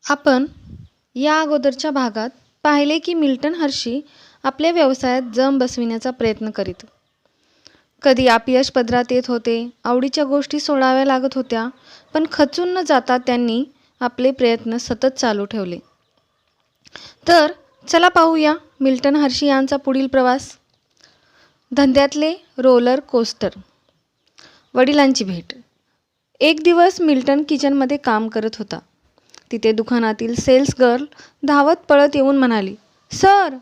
आपण या अगोदरच्या भागात पाहिले की मिल्टन हर्षी आपल्या व्यवसायात जम बसविण्याचा प्रयत्न करीत. कधी अपयश पदरात येत होते, आवडीच्या गोष्टी सोडाव्या लागत होत्या, पण खचून न जाता त्यांनी आपले प्रयत्न सतत चालू ठेवले. तर चला पाहूया मिल्टन हर्षी यांचा पुढील प्रवास. धंद्यातले रोलर कोस्टर. वडिलांची भेट. एक दिवस मिल्टन किचनमध्ये काम करत होता. तिथे दुकानातील सेल्स गर्ल धावत पळत येऊन म्हणाली, "सर,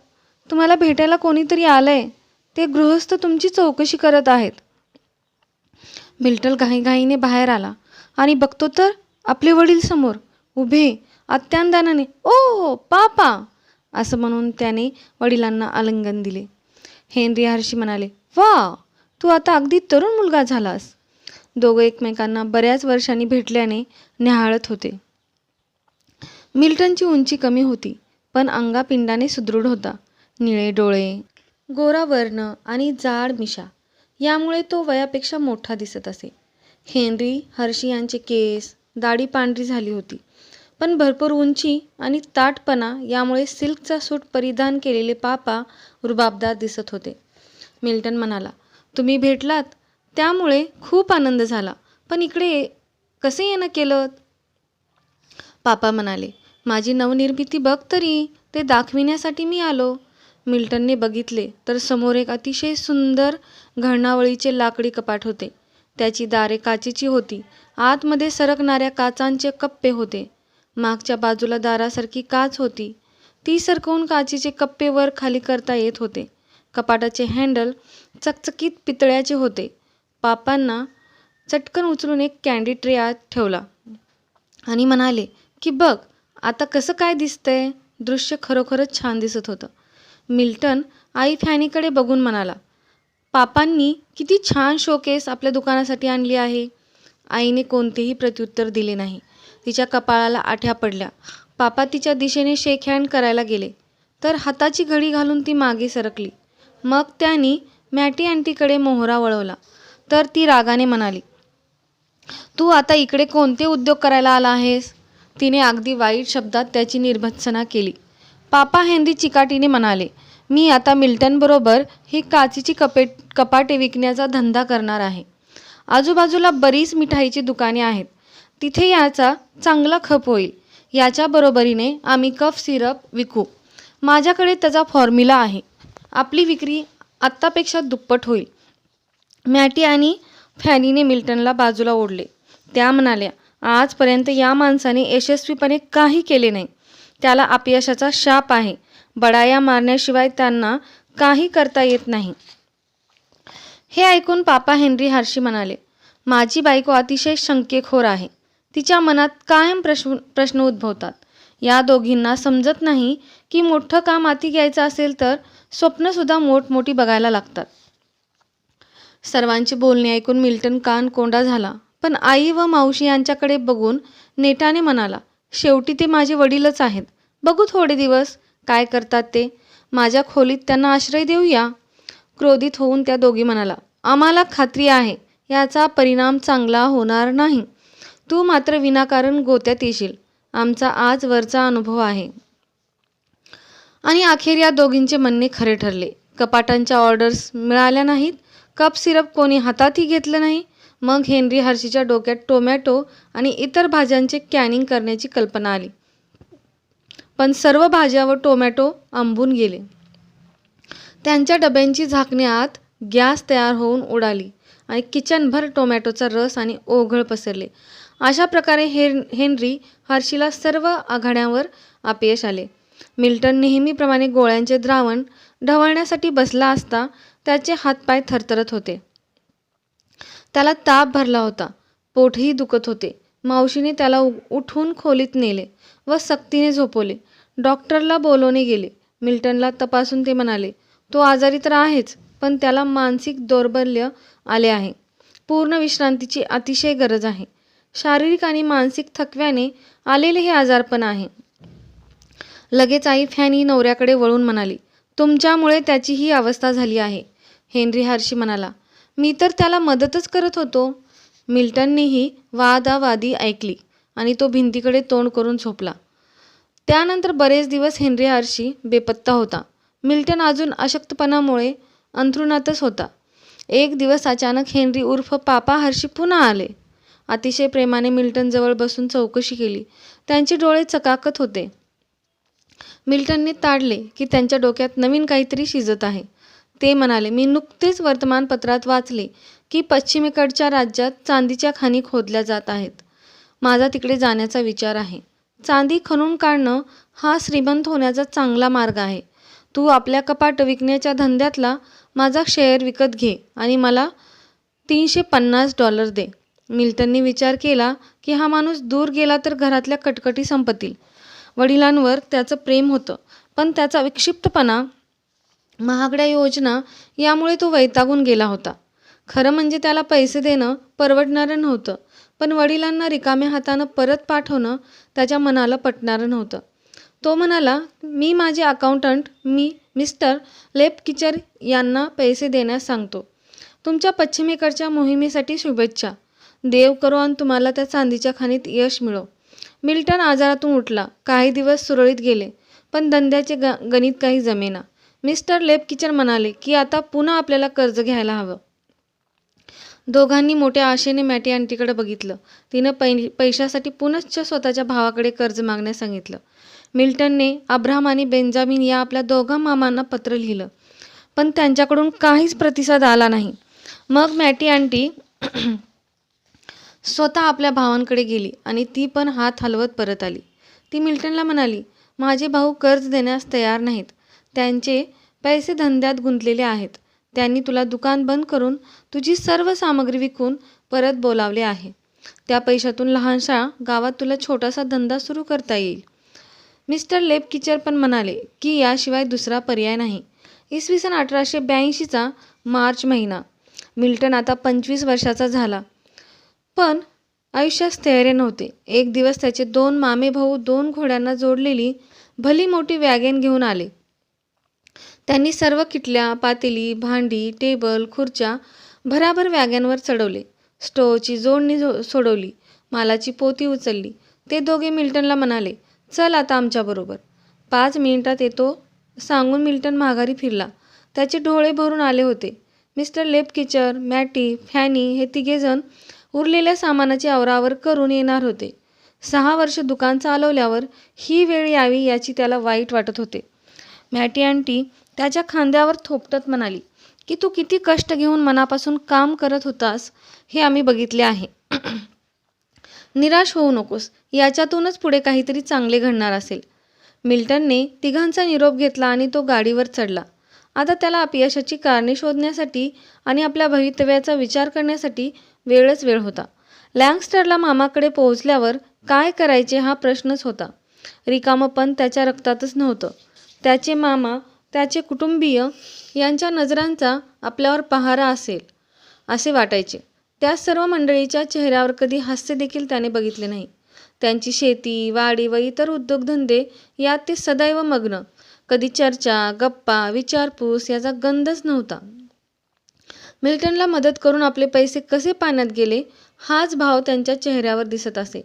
तुम्हाला भेटायला कोणीतरी आलंय. ते गृहस्थ तुमची चौकशी करत आहेत." मिल्टन घाईघाईने बाहेर आला आणि बघतो तर आपले वडील समोर उभे अत्यानंदाने. "ओ पापा!" असं म्हणून त्याने वडिलांना आलिंगन दिले. हेनरी हर्षी म्हणाले, "वा, तू आता अगदी तरुण मुलगा झालास." दोघे एकमेकांना बऱ्याच वर्षांनी भेटल्याने न्याहाळत होते. मिल्टनची उंची कमी होती, पण अंगापिंडाने सुदृढ होता. निळे डोळे, गोरा वर्ण आणि जाड मिशा यामुळे तो वयापेक्षा मोठा दिसत असे. हेनरी हर्षी यांचे केस, दाढी पांढरी झाली होती, पण भरपूर उंची आणि ताठपणा यामुळे सिल्कचा सूट परिधान केलेले पापा रुबाबदार दिसत होते. मिल्टन म्हणाला, "तुम्ही भेटलात त्यामुळे खूप आनंद झाला, पण इकडे कसे येणं केलं?" पापा म्हणाले, "माझी नवनिर्मिती बघ तरी, ते दाखविण्यासाठी मी आलो." मिल्टनने बघितले तर समोर एक अतिशय सुंदर घरणावळीचे लाकडी कपाट होते. त्याची दारे काचेची होती. आतमध्ये सरकणाऱ्या काचांचे कप्पे होते. मागच्या बाजूला दारासारखी काच होती. ती सरकवून काचेचे कप्पे वर खाली करता येत होते. कपाटाचे हँडल चकचकीत पितळ्याचे होते. पापांना चटकन उचलून एक कँडी ट्रे आत ठेवला आणि म्हणाले की "बघ आता कसं काय दिसतंय." दृश्य खरोखरच छान दिसत होतं. मिल्टन आई फॅनीकडे बघून म्हणाला, "पापांनी किती छान शोकेस आपल्या दुकानासाठी आणली आहे." आईने कोणतेही प्रत्युत्तर दिले नाही. तिच्या कपाळाला आठ्या पडल्या. पापा तिच्या दिशेने शेक हँड करायला गेले, तर हाताची घडी घालून ती मागे सरकली. मग त्यांनी मॅटी आंटीकडे मोहरा वळवला, तर ती रागाने म्हणाली, "तू आता इकडे कोणते उद्योग करायला आला आहेस?" तिने अगदी वाईट शब्दात त्याची निर्भत्सना केली. पापा हेनरी चिकाटीने म्हणाले, "मी आता मिल्टनबरोबर ही काचेची कपाटे विकण्याचा धंदा करणार आहे. आजूबाजूला बरीच मिठाईची दुकाने आहेत. तिथे याचा चांगला खप होईल. याच्या बरोबरीने आम्ही कफ सिरप विकू. माझ्याकडे त्याचा फॉर्म्युला आहे. आपली विक्री आत्तापेक्षा दुप्पट होईल." मॅटी आणि फॅनीने मिल्टनला बाजूला ओढले. त्या म्हणाल्या, "आजपर्यंत या माणसाने यशस्वीपणे काही केले नाही. त्याला अपयशाचा शाप आहे. बडाया मारण्याशिवाय त्यांना काही करता येत नाही." हे ऐकून पापा हेनरी हर्षी म्हणाले, "माझी बायको अतिशय शंकेखोर आहे. तिच्या मनात कायम प्रश्न उद्भवतात. या दोघींना समजत नाही की मोठं काम हाती घ्यायचं असेल तर स्वप्नसुद्धा मोठमोठी बघायला लागतात." सर्वांची बोलणी ऐकून मिल्टन कान कोंडा झाला, पण आई व मावशी यांच्याकडे बघून नेटाने म्हणाला, "शेवटी ते माझे वडीलच आहेत. बघू थोडे दिवस काय करतात ते. माझ्या खोलीत त्यांना आश्रय देऊया." क्रोधित होऊन त्या दोघी म्हणाला, "आम्हाला खात्री आहे याचा परिणाम चांगला होणार नाही. तू मात्र विनाकारण गोत्यात येशील. आमचा आजवरचा अनुभव आहे." आणि अखेर या दोघींचे म्हणणे खरे ठरले. कपाटांच्या ऑर्डर्स मिळाल्या नाहीत. कप सिरप कोणी हातातही घेतलं नाही. मग हेनरी हर्षीच्या डोक्यात टोमॅटो आणि इतर भाज्यांचे कॅनिंग करण्याची कल्पना आली. पण सर्व भाज्या व टोमॅटो आंबून गेले. त्यांच्या डब्यांची झाकणे आत गॅस तयार होऊन उडाली आणि किचनभर टोमॅटोचा रस आणि ओघळ पसरले. अशा प्रकारे हेनरी हर्षीला सर्व आघाड्यांवर अपयश आले. मिल्टन नेहमीप्रमाणे गोळ्यांचे द्रावण ढवळण्यासाठी बसला असता त्याचे हातपाय थरथरत होते. त्याला ताप भरला होता. पोटही दुखत होते. मावशीने त्याला उठवून खोलीत नेले व सक्तीने झोपवले. डॉक्टरला बोलवणे गेले. मिल्टनला तपासून ते म्हणाले, "तो आजारी तर आहेच, पण त्याला मानसिक दौर्बल्य आले आहे. पूर्ण विश्रांतीची अतिशय गरज आहे. शारीरिक आणि मानसिक थकव्याने आलेले हे आजारपण आहे." लगेच आई फॅनी नवऱ्याकडे वळून म्हणाली, "तुमच्यामुळे त्याची ही अवस्था झाली आहे." हेनरी हर्षी म्हणाला, "मी तर त्याला मदतच करत होतो." मिल्टननेही वादावादी ऐकली आणि तो भिंतीकडे तोंड करून झोपला. त्यानंतर बरेच दिवस हेनरी हर्शी बेपत्ता होता. मिल्टन अजून अशक्तपणामुळे अंथरुणातच होता. एक दिवस अचानक हेनरी उर्फ पापा हर्शी पुन्हा आले. अतिशय प्रेमाने मिल्टनजवळ बसून चौकशी केली. त्यांचे डोळे चकाकत होते. मिल्टनने ताडले की त्यांच्या डोक्यात नवीन काहीतरी शिजत आहे. ते म्हणाले, मी नुकतेच वर्तमानपत्रात वाचले की पश्चिमेकडच्या राज्यात चांदीच्या खाणी खोदल्या जात आहेत. माझा तिकडे जाण्याचा विचार आहे. चांदी खणून काढणं हा श्रीमंत होण्याचा चांगला मार्ग आहे. तू आपल्या कपाट विकण्याच्या धंद्यातला माझा शेअर विकत घे आणि मला $350 दे. मिल्टनने विचार केला की हा माणूस दूर गेला तर घरातल्या कटकटी संपतील. वडिलांवर त्याचं प्रेम होतं, पण त्याचा विक्षिप्तपणा, महागड्या योजना यामुळे तो वैतागून गेला होता. खरं म्हणजे त्याला पैसे देणं परवडणारं नव्हतं, पण वडिलांना रिकाम्या हातानं परत पाठवणं त्याच्या मनाला पटणारं नव्हतं. तो म्हणाला, मी माझे अकाउंटंट मिस्टर लेपकिचर यांना पैसे देण्यास सांगतो. तुमच्या पश्चिमेकडच्या मोहिमेसाठी शुभेच्छा. देव करो आणि तुम्हाला त्या चांदीच्या खाणीत यश मिळो. मिल्टन आजारातून उठला. काही दिवस सुरळीत गेले, पण धंद्याचे गणित काही जमेना. मिस्टर लेपकिचर म्हणाले की आता पुन्हा आपल्याला कर्ज घ्यायला हवं. दोघांनी मोठ्या आशेने मॅटी आंटीकडे बघितलं. तिनं पैशासाठी पुनश्च स्वतःच्या भावाकडे कर्ज मागण्यास सांगितलं. मिल्टनने अब्राहम आणि बेंजामिन या आपल्या दोघा मामांना पत्र लिहिलं, पण त्यांच्याकडून काहीच प्रतिसाद आला नाही. मग मॅटी आंटी स्वतः आपल्या भावांकडे गेली आणि ती पण हात हलवत परत आली. ती मिल्टनला म्हणाली, माझे भाऊ कर्ज देण्यास तयार नाहीत. त्यांचे पैसे धंद्यात गुंतलेले आहेत. त्यांनी तुला दुकान बंद करून तुझी सर्व सामग्री विकून परत बोलावले आहे. त्या पैशातून लहानशा गावात तुला छोटासा धंदा सुरू करता येईल. मिस्टर लेपकिचर पण म्हणाले की याशिवाय दुसरा पर्याय नाही. इसवी सन 1882चा मार्च महिना. मिल्टन आता 25 वर्षाचा झाला, पण आयुष्यात स्थैर्य नव्हते. एक दिवस त्याचे 2 मामे भाऊ 2 घोड्यांना जोडलेली भली मोठी वॅगन घेऊन आले. त्यांनी सर्व किटल्या, पातेली, भांडी, टेबल, खुर्च्या भराभर वॅगनवर चढवले. स्टोव्हची जोडणी सोडवली. मालाची पोती उचलली. ते दोघे मिल्टनला म्हणाले, चल आता आमच्याबरोबर. 5 मिनिटात येतो सांगून मिल्टन माघारी फिरला. त्याचे डोळे भरून आले होते. मिस्टर लेपकिचर, मॅटी, फॅनी हे तिघेजण उरलेल्या सामानाची आवरावर करून येणार होते. 6 वर्ष दुकान चालवल्यावर ही वेळ यावी याची त्याला वाईट वाटत होते. मॅटी आंटी त्याच्या खांद्यावर थोपटत म्हणाली की तू किती कष्ट घेऊन मनापासून काम करत होतास हे आम्ही बघितले आहे. निराश होऊ नकोस. याच्यातूनच पुढे काहीतरी चांगले घडणार असेल. मिल्टनने तिघांचा निरोप घेतला आणि तो गाडीवर चढला. आता त्याला अपयशाची कारणे शोधण्यासाठी आणि आपल्या भवितव्याचा विचार करण्यासाठी वेळच वेळ होता. लँगस्टरला मामाकडे पोहोचल्यावर काय करायचे हा प्रश्नच होता. रिकामपण त्याच्या रक्तातच नव्हतं. त्याचे मामा, त्याचे कुटुंबीय यांच्या नजरांचा आपल्यावर पहारा असेल असे वाटायचे. त्या सर्व मंडळीच्या चेहऱ्यावर कधी हास्य देखील त्याने बघितले नाही. त्यांची शेती, वाडी व इतर उद्योगधंदे यात ते सदैव मग्न. कधी चर्चा, गप्पा, विचारपूस याचा गंधच नव्हता. मिल्टनला मदत करून आपले पैसे कसे पाण्यात गेले हाच भाव त्यांच्या चेहऱ्यावर दिसत असे.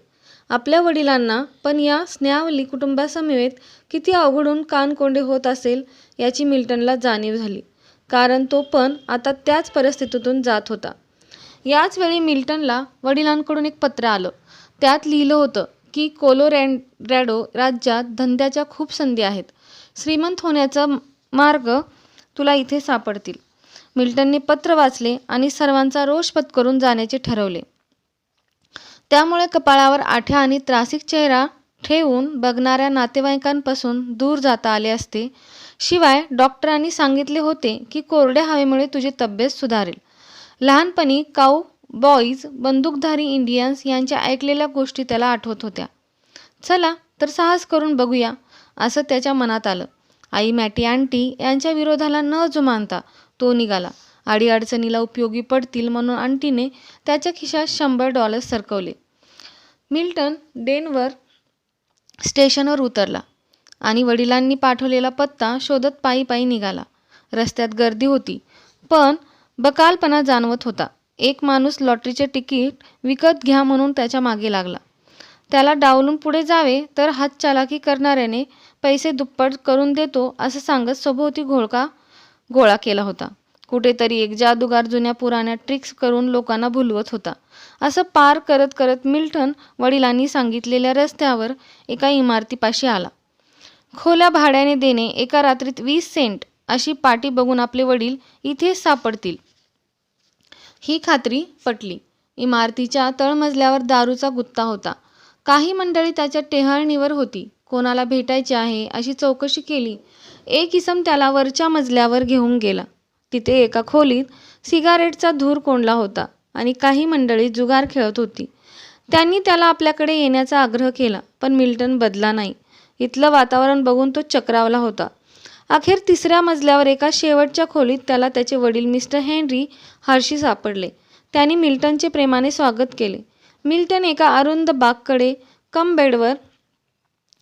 आपल्या वडिलांना पण या स्नेहावली कुटुंबासमवेत किती अवघडून कानकोंडे होत असेल याची मिल्टनला जाणीव झाली, कारण तो पण आता त्याच परिस्थितीतून जात होता. याच वेळी मिल्टनला वडिलांकडून एक पत्र आलं. त्यात लिहिलं होतं की कोलोरॅडो राज्यात धंद्याच्या खूप संधी आहेत. श्रीमंत होण्याचा मार्ग तुला इथे सापडतील. मिल्टनने पत्र वाचले आणि सर्वांचा रोष पत्करून जाण्याचे ठरवले. त्यामुळे कपाळावर आठ्या आणि त्रासिक चेहरा ठेवून बघणाऱ्या नातेवाईकांपासून दूर जाता आले असते. शिवाय डॉक्टरांनी सांगितले होते की कोरड्या हवेमुळे तुझी तब्येत सुधारेल. लहानपणी काऊ बॉईज, बंदूकधारी इंडियन्स यांच्या ऐकलेल्या गोष्टी त्याला आठवत होत्या. चला तर साहस करून बघूया असं त्याच्या मनात आलं. आई मॅटी आंटी यांच्या विरोधाला न जुमानता तो निघाला. अडीअडचणीला उपयोगी पडतील म्हणून आंटीने त्याच्या खिशात $100 सरकवले. मिल्टन डेनवर स्टेशनवर उतरला आणि वडिलांनी पाठवलेला पत्ता शोधत पायी पायी निघाला. रस्त्यात गर्दी होती, पण बकालपणा जाणवत होता. एक माणूस लॉटरीचे तिकीट विकत घ्या म्हणून त्याच्या मागे लागला. त्याला डावलून पुढे जावे तर हातचलाकी करणाऱ्याने पैसे दुप्पट करून देतो असं सांगत सभोवती गोळा केला होता. कुठेतरी एक जादूगार जुन्या पुराण्या ट्रिक्स करून लोकांना भुलवत होता. असं पार करत करत मिल्टन वडिलांनी सांगितलेल्या रस्त्यावर एका इमारतीपाशी आला. खोल्या भाड्याने देणे, एका रात्रीत 20 सेंट अशी पाटी बघून आपले वडील इथेच सापडतील ही खात्री पटली. इमारतीच्या तळमजल्यावर दारूचा गुत्ता होता. काही मंडळी त्याच्या टेहळणीवर होती. कोणाला भेटायचे आहे अशी चौकशी केली. एक इसम त्याला वरच्या मजल्यावर घेऊन गेला. तिथे एका खोलीत सिगारेटचा धूर कोंडला होता आणि काही मंडळी जुगार खेळत होती. त्यांनी त्याला आपल्याकडे येण्याचा आग्रह केला, पण मिल्टन बदला नाही. इथलं वातावरण बघून तो चक्रावला होता. अखेर 3ऱ्या मजल्यावर एका शेवटच्या खोलीत त्याला त्याचे वडील मिस्टर हेनरी हर्शी सापडले. त्यांनी मिल्टनचे प्रेमाने स्वागत केले. मिल्टन एका अरुंद बाककडे बेडवर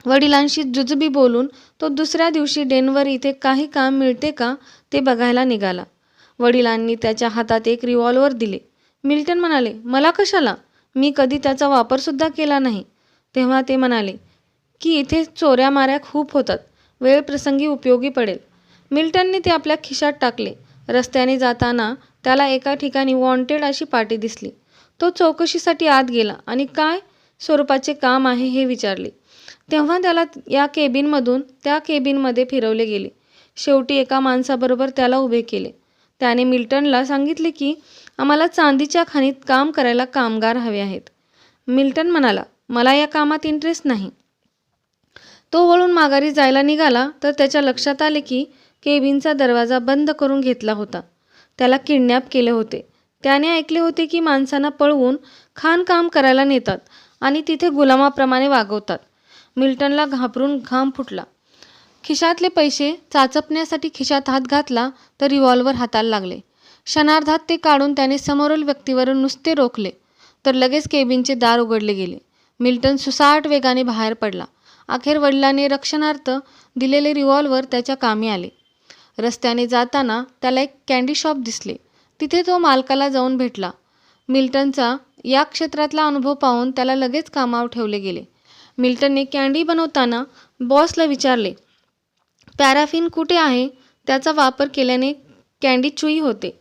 वडिलांशी जुजबी बोलून तो दुसऱ्या दिवशी डेन्व्हर इथे काही काम मिळते का ते बघायला निघाला. वडिलांनी त्याच्या हातात एक रिव्हॉल्वर दिले. मिल्टन म्हणाले, मला कशाला? मी कधी त्याचा वापरसुद्धा केला नाही. तेव्हा ते म्हणाले की इथे चोऱ्या-माऱ्या खूप होतात, वेळप्रसंगी उपयोगी पडेल. मिल्टनने ते आपल्या खिशात टाकले. रस्त्याने जाताना त्याला एका ठिकाणी वॉन्टेड अशी पाटी दिसली. तो चौकशीसाठी आत गेला आणि काय स्वरूपाचे काम आहे हे विचारले. तेव्हा त्याला या केबिनमधून त्या केबिनमध्ये फिरवले गेले. शेवटी एका माणसाबरोबर त्याला उभे केले. त्याने मिल्टनला सांगितले की आम्हाला चांदीच्या खाणीत काम करायला कामगार हवे आहेत. मिल्टन म्हणाला, मला या कामात इंटरेस्ट नाही. तो वळून माघारी जायला निघाला तर त्याच्या लक्षात आले की केबिनचा दरवाजा बंद करून घेतला होता. त्याला किडनॅप केले होते. त्याने ऐकले होते की माणसांना पळवून खाणकाम करायला नेतात आणि तिथे गुलामाप्रमाणे वागवतात. मिल्टनला घाबरून घाम फुटला. खिशातले पैसे चाचपण्यासाठी खिशात हात घातला तर रिव्हॉल्वर हाताला लागले. क्षणार्धात ते काढून त्याने समोरील व्यक्तीवर नुसते रोखले तर लगेच केबिनचे दार उघडले गेले. मिल्टन सुसाट वेगाने बाहेर पडला. अखेर वडिलांनी रक्षणार्थ दिलेले रिव्हॉल्वर त्याच्या कामी आले. रस्त्याने जाताना त्याला एक कँडी शॉप दिसले. तिथे तो मालकाला जाऊन भेटला. मिल्टनचा या क्षेत्रातला अनुभव पाहून त्याला लगेच कामावर ठेवले गेले. मिल्टनने कँडी बनवताना बॉसला विचारले, पॅराफिन कुठे आहे? त्याचा वापर केल्याने कँडी चुई होते.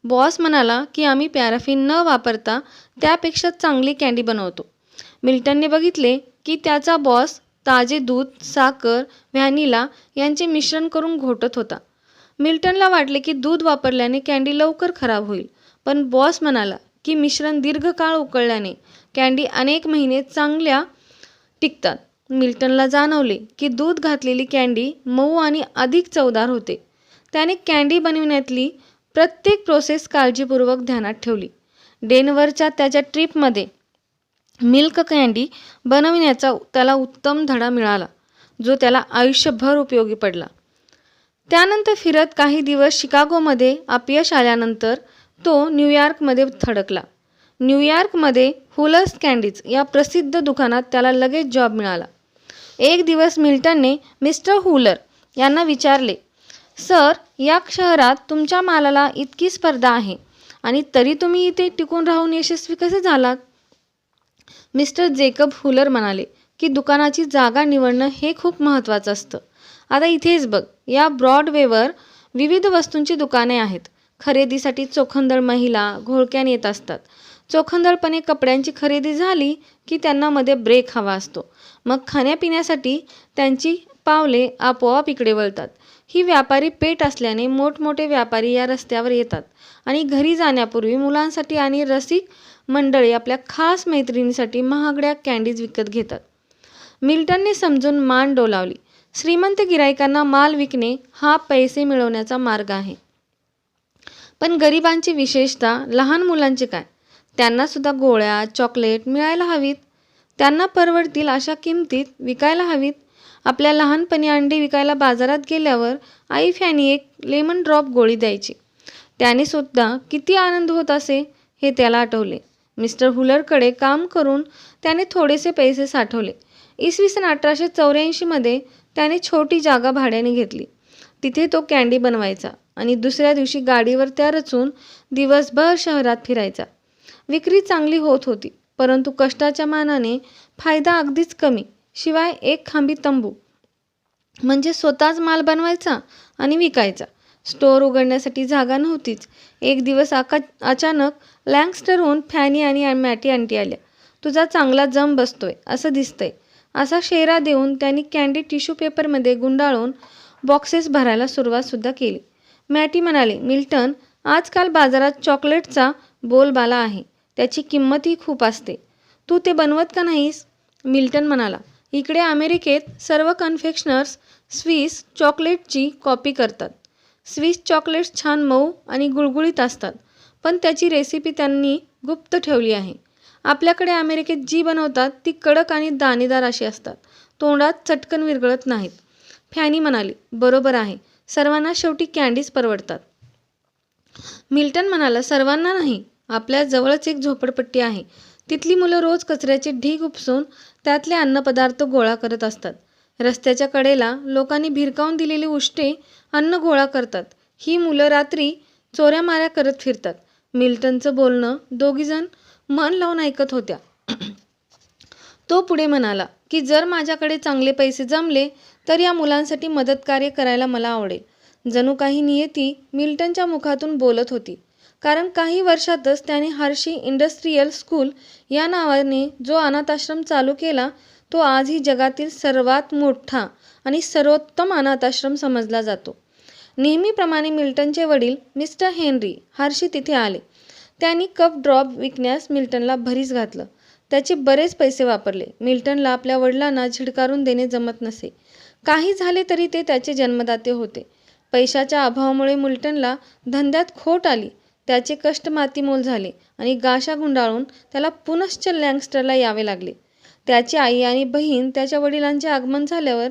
बॉस म्हणाला की आम्ही पॅराफिन न वापरता त्यापेक्षा चांगली कँडी बनवतो. मिल्टनने बघितले की त्याचा बॉस ताजे दूध, साखर, व्हॅनिला यांचे मिश्रण करून घोटत होता. मिल्टनला वाटले की दूध वापरल्याने कँडी लवकर खराब होईल, पण बॉस म्हणाला की मिश्रण दीर्घकाळ उकळल्याने कँडी अनेक महिने चांगल्या टिकतात. मिल्टनला जाणवले की दूध घातलेली कँडी मऊ आणि अधिक चवदार होते. त्याने कँडी बनविण्यातली प्रत्येक प्रोसेस काळजीपूर्वक ध्यानात ठेवली. डेन्व्हरच्या त्याच्या ट्रिपमध्ये मिल्क कँडी बनविण्याचा त्याला उत्तम धडा मिळाला, जो त्याला आयुष्यभर उपयोगी पडला. त्यानंतर फिरत काही दिवस शिकागोमध्ये अपयश आल्यानंतर तो न्यूयॉर्कमध्ये थडकला. न्यूयॉर्कमध्ये हुलर्स कँडीज या प्रसिद्ध दुकानात त्याला लगेच जॉब मिळाला. एक दिवस मिल्टनने मिस्टर हुलर यांना विचारले, सर, या शहरात तुमच्या मालाला इतकी स्पर्धा आहे आणि तरी तुम्ही इथे टिकून राहून यशस्वी कसे झालात? मिस्टर जेकब हुलर म्हणाले की दुकानाची जागा निवडणं हे खूप महत्त्वाचं असतं. आता इथेच बघ, या ब्रॉडवेवर विविध वस्तूंची दुकाने आहेत. खरेदीसाठी चोखंदळ महिला घोळक्याने येत असतात. चोखंदळपणे कपड्यांची खरेदी झाली की त्यांना मध्ये ब्रेक हवा असतो. मग खाण्यापिण्यासाठी त्यांची पावले आपोआप इकडे वळतात. ही व्यापारी पेठ असल्याने मोठमोठे व्यापारी या रस्त्यावर येतात आणि घरी जाण्यापूर्वी मुलांसाठी आणि रसिक मंडळी आपल्या खास मैत्रिणीसाठी महागड्या कँडीज विकत घेतात. मिल्टनने समजून मान डोलावली. श्रीमंत गिराईकांना माल विकणे हा पैसे मिळवण्याचा मार्ग आहे. पण गरिबांची, विशेषतः लहान मुलांचे काय? त्यांना सुद्धा गोळ्या, चॉकलेट मिळायला हवीत. त्यांना परवडतील अशा किमतीत विकायला हवीत. आपल्या लहानपणी अंडी विकायला बाजारात गेल्यावर आई फॅनी एक लेमन ड्रॉप गोळी द्यायची. त्याने सुद्धा किती आनंद होत असे हे त्याला आठवले. मिस्टर हुलरकडे काम करून त्याने थोडेसे पैसे साठवले. इसवी सन 1884 त्याने छोटी जागा भाड्याने घेतली. तिथे तो कँडी बनवायचा आणि दुसऱ्या दिवशी गाडीवर त्या रचून दिवसभर शहरात फिरायचा. विक्री चांगली होत होती, परंतु कष्टाच्या मानाने फायदा अगदीच कमी, शिवाय एक खांबी तंबू. म्हणजे स्वतःच माल बनवायचा आणि विकायचा. स्टोअर उघडण्यासाठी जागा नव्हतीच. एक दिवस अचानक लँगस्टरहून फॅनी आणि मॅटी आंटी आल्या. तुझा चांगला जम बसतोय असं दिसतंय, असा शेरा देऊन त्यांनी कॅन्डी टिश्यू पेपरमध्ये गुंडाळून बॉक्सेस भरायला सुरुवातसुद्धा केली. मॅटी म्हणाली, मिल्टन, आजकाल बाजारात चॉकलेटचा बोलबाला आहे. त्याची किंमतही खूप असते. तू ते बनवत का नाहीस? मिल्टन म्हणाला, इकडे अमेरिकेत सर्व कन्फेक्शनर्स स्विस चॉकलेटची कॉपी करतात. स्विस चॉकलेट्स छान मऊ आणि गुळगुळीत असतात, पण त्याची रेसिपी त्यांनी गुप्त ठेवली आहे. आपल्याकडे अमेरिकेत जी बनवतात ती कडक आणि दाणेदार अशी असतात. तोंडात चटकन विरघळत नाहीत. फॅनी म्हणाली, बरोबर आहे. सर्वांना शेवटी कॅन्डीज परवडतात. मिल्टन म्हणाला, सर्वांना नाही. आपल्या जवळच एक झोपडपट्टी आहे. तिथली मुलं रोज कचऱ्याचे ढीग उपसून त्यातले अन्नपदार्थ गोळा करत असतात. रस्त्याच्या कडेला लोकांनी भिरकावून दिलेली उष्टे अन्न गोळा करतात. ही मुलं रात्री चोऱ्यामाऱ्या करत फिरतात. मिल्टनचं बोलणं दोघीजण मन लावून ऐकत होत्या. तो पुढे म्हणाला की जर माझ्याकडे चांगले पैसे जमले तर या मुलांसाठी मदतकार्य करायला मला आवडेल. जणू काही नियती मिल्टनच्या मुखातून बोलत होती, कारण काही वर्षातच त्याने हर्शी इंडस्ट्रियल स्कूल या नावाने जो अनाथाश्रम चालू केला तो आजही जगातील सर्वात मोठा आणि सर्वोत्तम अनाथाश्रम समजला जातो. नेहमीप्रमाणे मिल्टनचे वडील मिस्टर हेनरी हर्शी तिथे आले. त्यांनी कप ड्रॉप विकण्यास मिल्टनला भरीस घातलं. त्याचे बरेच पैसे वापरले. मिल्टनला आपल्या वडिलांना झिडकारून देणे जमत नसे. काही झाले तरी ते त्याचे जन्मदाते होते. पैशाच्या अभावामुळे मिल्टनला धंद्यात खोट आली. त्याचे कष्ट मातीमोल झाले आणि गाशा गुंडाळून त्याला पुनश्च लँगस्टरला यावे लागले. त्याची आई आणि बहीण त्याच्या वडिलांचे आगमन झाल्यावर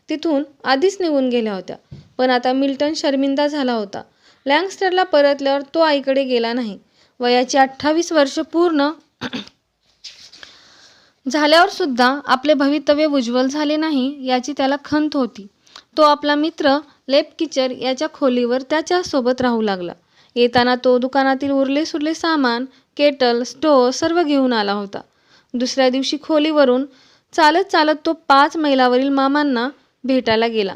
तिथून आधीच निघून गेल्या होत्या. पण आता मिल्टन शर्मिंदा झाला होता. लँगस्टरला परतल्यावर तो आईकडे गेला नाही. वयाची 28 वर्ष पूर्ण झाल्यावर सुद्धा आपले भवितव्य उज्ज्वल झाले नाही याची त्याला खंत होती. तो आपला मित्र लेपकिचर याच्या खोलीवर त्याच्यासोबत राहू लागला. येताना तो दुकानातील उरले सुरले सामान, केटल, स्टोव्ह सर्व घेऊन आला होता. दुसऱ्या दिवशी खोलीवरून चालत चालत तो 5 मैलावरील मामांना भेटायला गेला.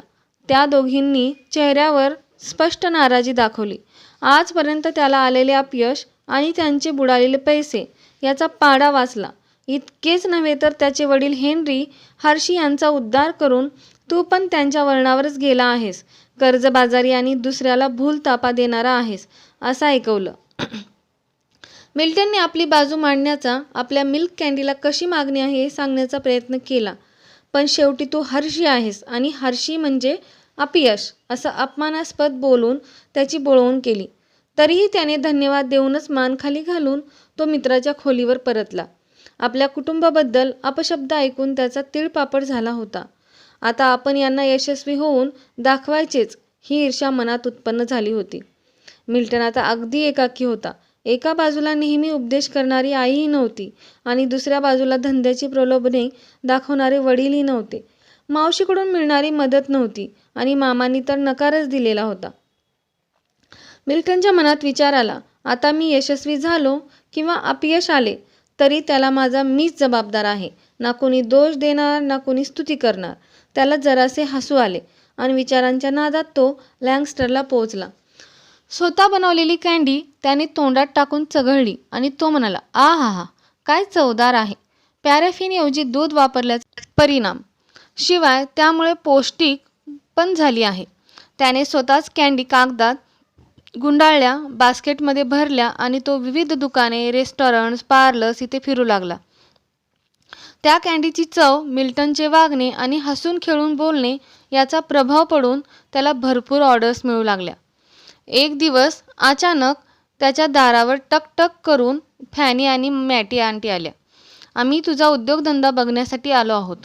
त्या दोघींनी चेहऱ्यावर स्पष्ट नाराजी दाखवली. आजपर्यंत त्याला आलेले अपयश आणि त्यांचे बुडालेले पैसे याचा पाडा वाचला. इतकेच नव्हे तर त्याचे वडील हेनरी हर्शी यांचा उद्धार करून तू पण त्यांच्या वळणावरच गेला आहेस. कर्जबाजारी आणि दुसऱ्याला भूलतापा देणारा आहेस असं ऐकवलं. मिल्टनने आपली बाजू मांडण्याचा, आपल्या मिल्क कॅन्डीला कशी मागणी आहे हे सांगण्याचा प्रयत्न केला. पण शेवटी तू हर्शी आहेस आणि हर्शी म्हणजे अपयश असं अपमानास्पद बोलून त्याची बोळवून केली. तरीही त्याने धन्यवाद देऊनच मान खाली घालून तो मित्राच्या खोलीवर परतला. आपल्या कुटुंबाबद्दल अपशब्द ऐकून त्याचा तिळपापड झाला होता. आता आपण यांना यशस्वी होऊन दाखवायचेच ही ईर्ष्या मनात उत्पन्न झाली होती. मिल्टन आता अगदी एकाकी होता. एका बाजूला नेहमी उपदेश करणारी आईही नव्हती आणि दुसऱ्या बाजूला धंद्याची प्रलोभने दाखवणारे वडीलही नव्हते. मावशीकडून मिळणारी मदत नव्हती आणि मामांनी तर नकारच दिलेला होता. मिल्टनच्या मनात विचार आला, आता मी यशस्वी झालो किंवा अपयश आले तरी त्याला माझा मीच जबाबदार आहे. ना कोणी दोष देणार ना कोणी स्तुती करणार. त्याला जरासे हसू आले आणि विचारांच्या नादात तो लँगस्टरला पोहोचला. स्वतः बनवलेली कॅन्डी त्याने तोंडात टाकून चघळली आणि तो म्हणाला, आहा, काय चवदार आहे. पॅराफिनऐवजी दूध वापरल्याचा परिणाम, शिवाय त्यामुळे पौष्टिक पण झाली आहे. त्याने स्वतःच कॅन्डी कागदात गुंडाळल्या, बास्केटमध्ये भरल्या आणि तो विविध दुकाने, रेस्टॉरंट्स, पार्लर्स इथे फिरू लागला. त्या कॅन्डीची चव, मिल्टनचे वागणे आणि हसून खेळून बोलणे याचा प्रभाव पडून त्याला भरपूर ऑर्डर्स मिळू लागल्या. एक दिवस अचानक त्याच्या दारावर टकटक करून फॅनी आणि मॅटी आंटी आल्या. आम्ही तुझा उद्योगधंदा बघण्यासाठी आलो आहोत.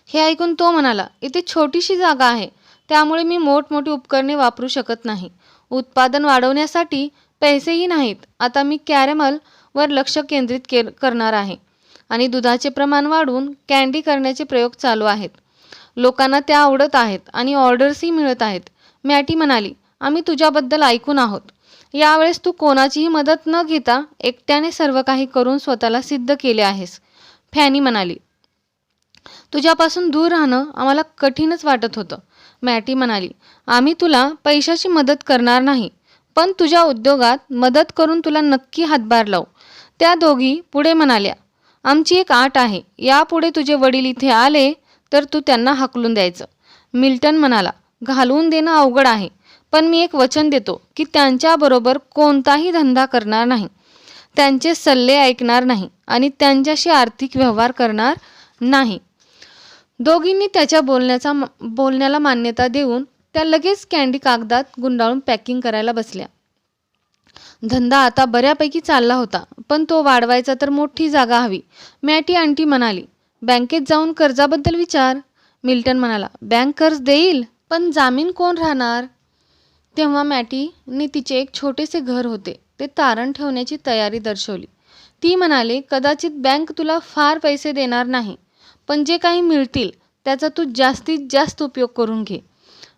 हे ऐकून तो म्हणाला, इथे छोटीशी जागा आहे, त्यामुळे मी मोठमोठी उपकरणे वापरू शकत नाही. उत्पादन वाढवण्यासाठी पैसेही नाहीत. आता मी कॅरेमलवर लक्ष केंद्रित करणार आहे आणि दुधाचे प्रमाण वाढवून कॅन्डी करण्याचे प्रयोग चालू आहेत. लोकांना त्या आवडत आहेत आणि ऑर्डर्सही मिळत आहेत. मॅटी म्हणाली, आम्ही तुझ्याबद्दल ऐकून आहोत. यावेळेस तू कोणाचीही मदत न घेता एकट्याने सर्व काही करून स्वतःला सिद्ध केले आहेस. फॅनी म्हणाली. तुझ्यापासून दूर राहणं आम्हाला कठीणच वाटत होतं. मॅटी म्हणाली. आम्ही तुला पैशाची मदत करणार नाही, पण तुझ्या उद्योगात मदत करून तुला नक्की हातभार लावू. त्या दोघी पुढे म्हणाल्या. आमची एक अट आहे. यापुढे तुझे वडील इथे आले तर तू त्यांना हाकलून द्यायचं. मिल्टन म्हणाला. घालवून देणं अवघड आहे, पण मी एक वचन देतो की त्यांच्याबरोबर कोणताही धंदा करणार नाही, त्यांचे सल्ले ऐकणार नाही आणि त्यांच्याशी आर्थिक व्यवहार करणार नाही. दोघींनी त्याच्या बोलण्याला मान्यता देऊन त्या लगेच कॅन्डी कागदात गुंडाळून पॅकिंग करायला बसल्या. धंदा आता बऱ्यापैकी चालला होता, पण तो वाढवायचा तर मोठी जागा हवी. मॅटी आंटी म्हणाली. बँकेत जाऊन कर्जाबद्दल विचार. मिल्टन म्हणाला. बँक कर्ज देईल, पण जामीन कोण राहणार? तेव्हा मॅटीने तिचे एक छोटेसे घर होते ते तारण ठेवण्याची तयारी दर्शवली. ती म्हणाले. कदाचित बँक तुला फार पैसे देणार नाही, पण जे काही मिळतील त्याचा तू जास्तीत जास्त उपयोग करून घे.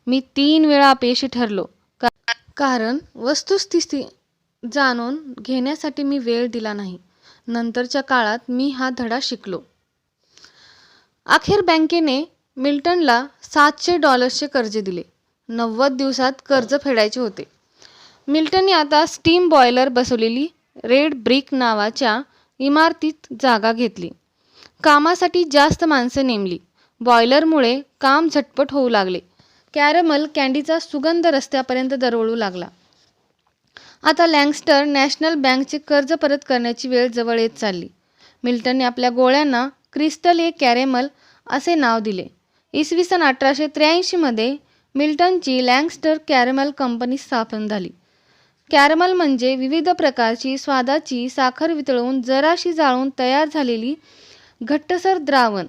मी 3 वेळा अपयशी ठरलो, कारण वस्तुस्थिती जाणून घेण्यासाठी मी वेळ दिला नाही. नंतरच्या काळात मी हा धडा शिकलो. अखेर बँकेने मिल्टनला $700 कर्ज दिले. 90 दिवसात कर्ज फेडायचे होते. मिल्टनने आता स्टीम बॉयलर बसवलेली रेड ब्रिक नावाच्या इमारतीत जागा घेतली. कामासाठी जास्त माणसं नेमली. बॉयलरमुळे काम झटपट होऊ लागले. कॅरमल कँडीचा सुगंध रस्त्यापर्यंत दरवळू लागला. आता लँगस्टर नॅशनल बँकचे कर्ज परत करण्याची वेळ जवळ येत चालली. मिल्टनने आपल्या गोळ्यांना क्रिस्टल ए कॅरेमल असे नाव दिले. इसवी सन 1883 मध्ये मिल्टनची लँगस्टर कॅरमल कंपनी स्थापन झाली. कॅरमल म्हणजे विविध प्रकारची स्वादाची साखर वितळवून जराशी जाळून तयार झालेली घट्टसर द्रावण.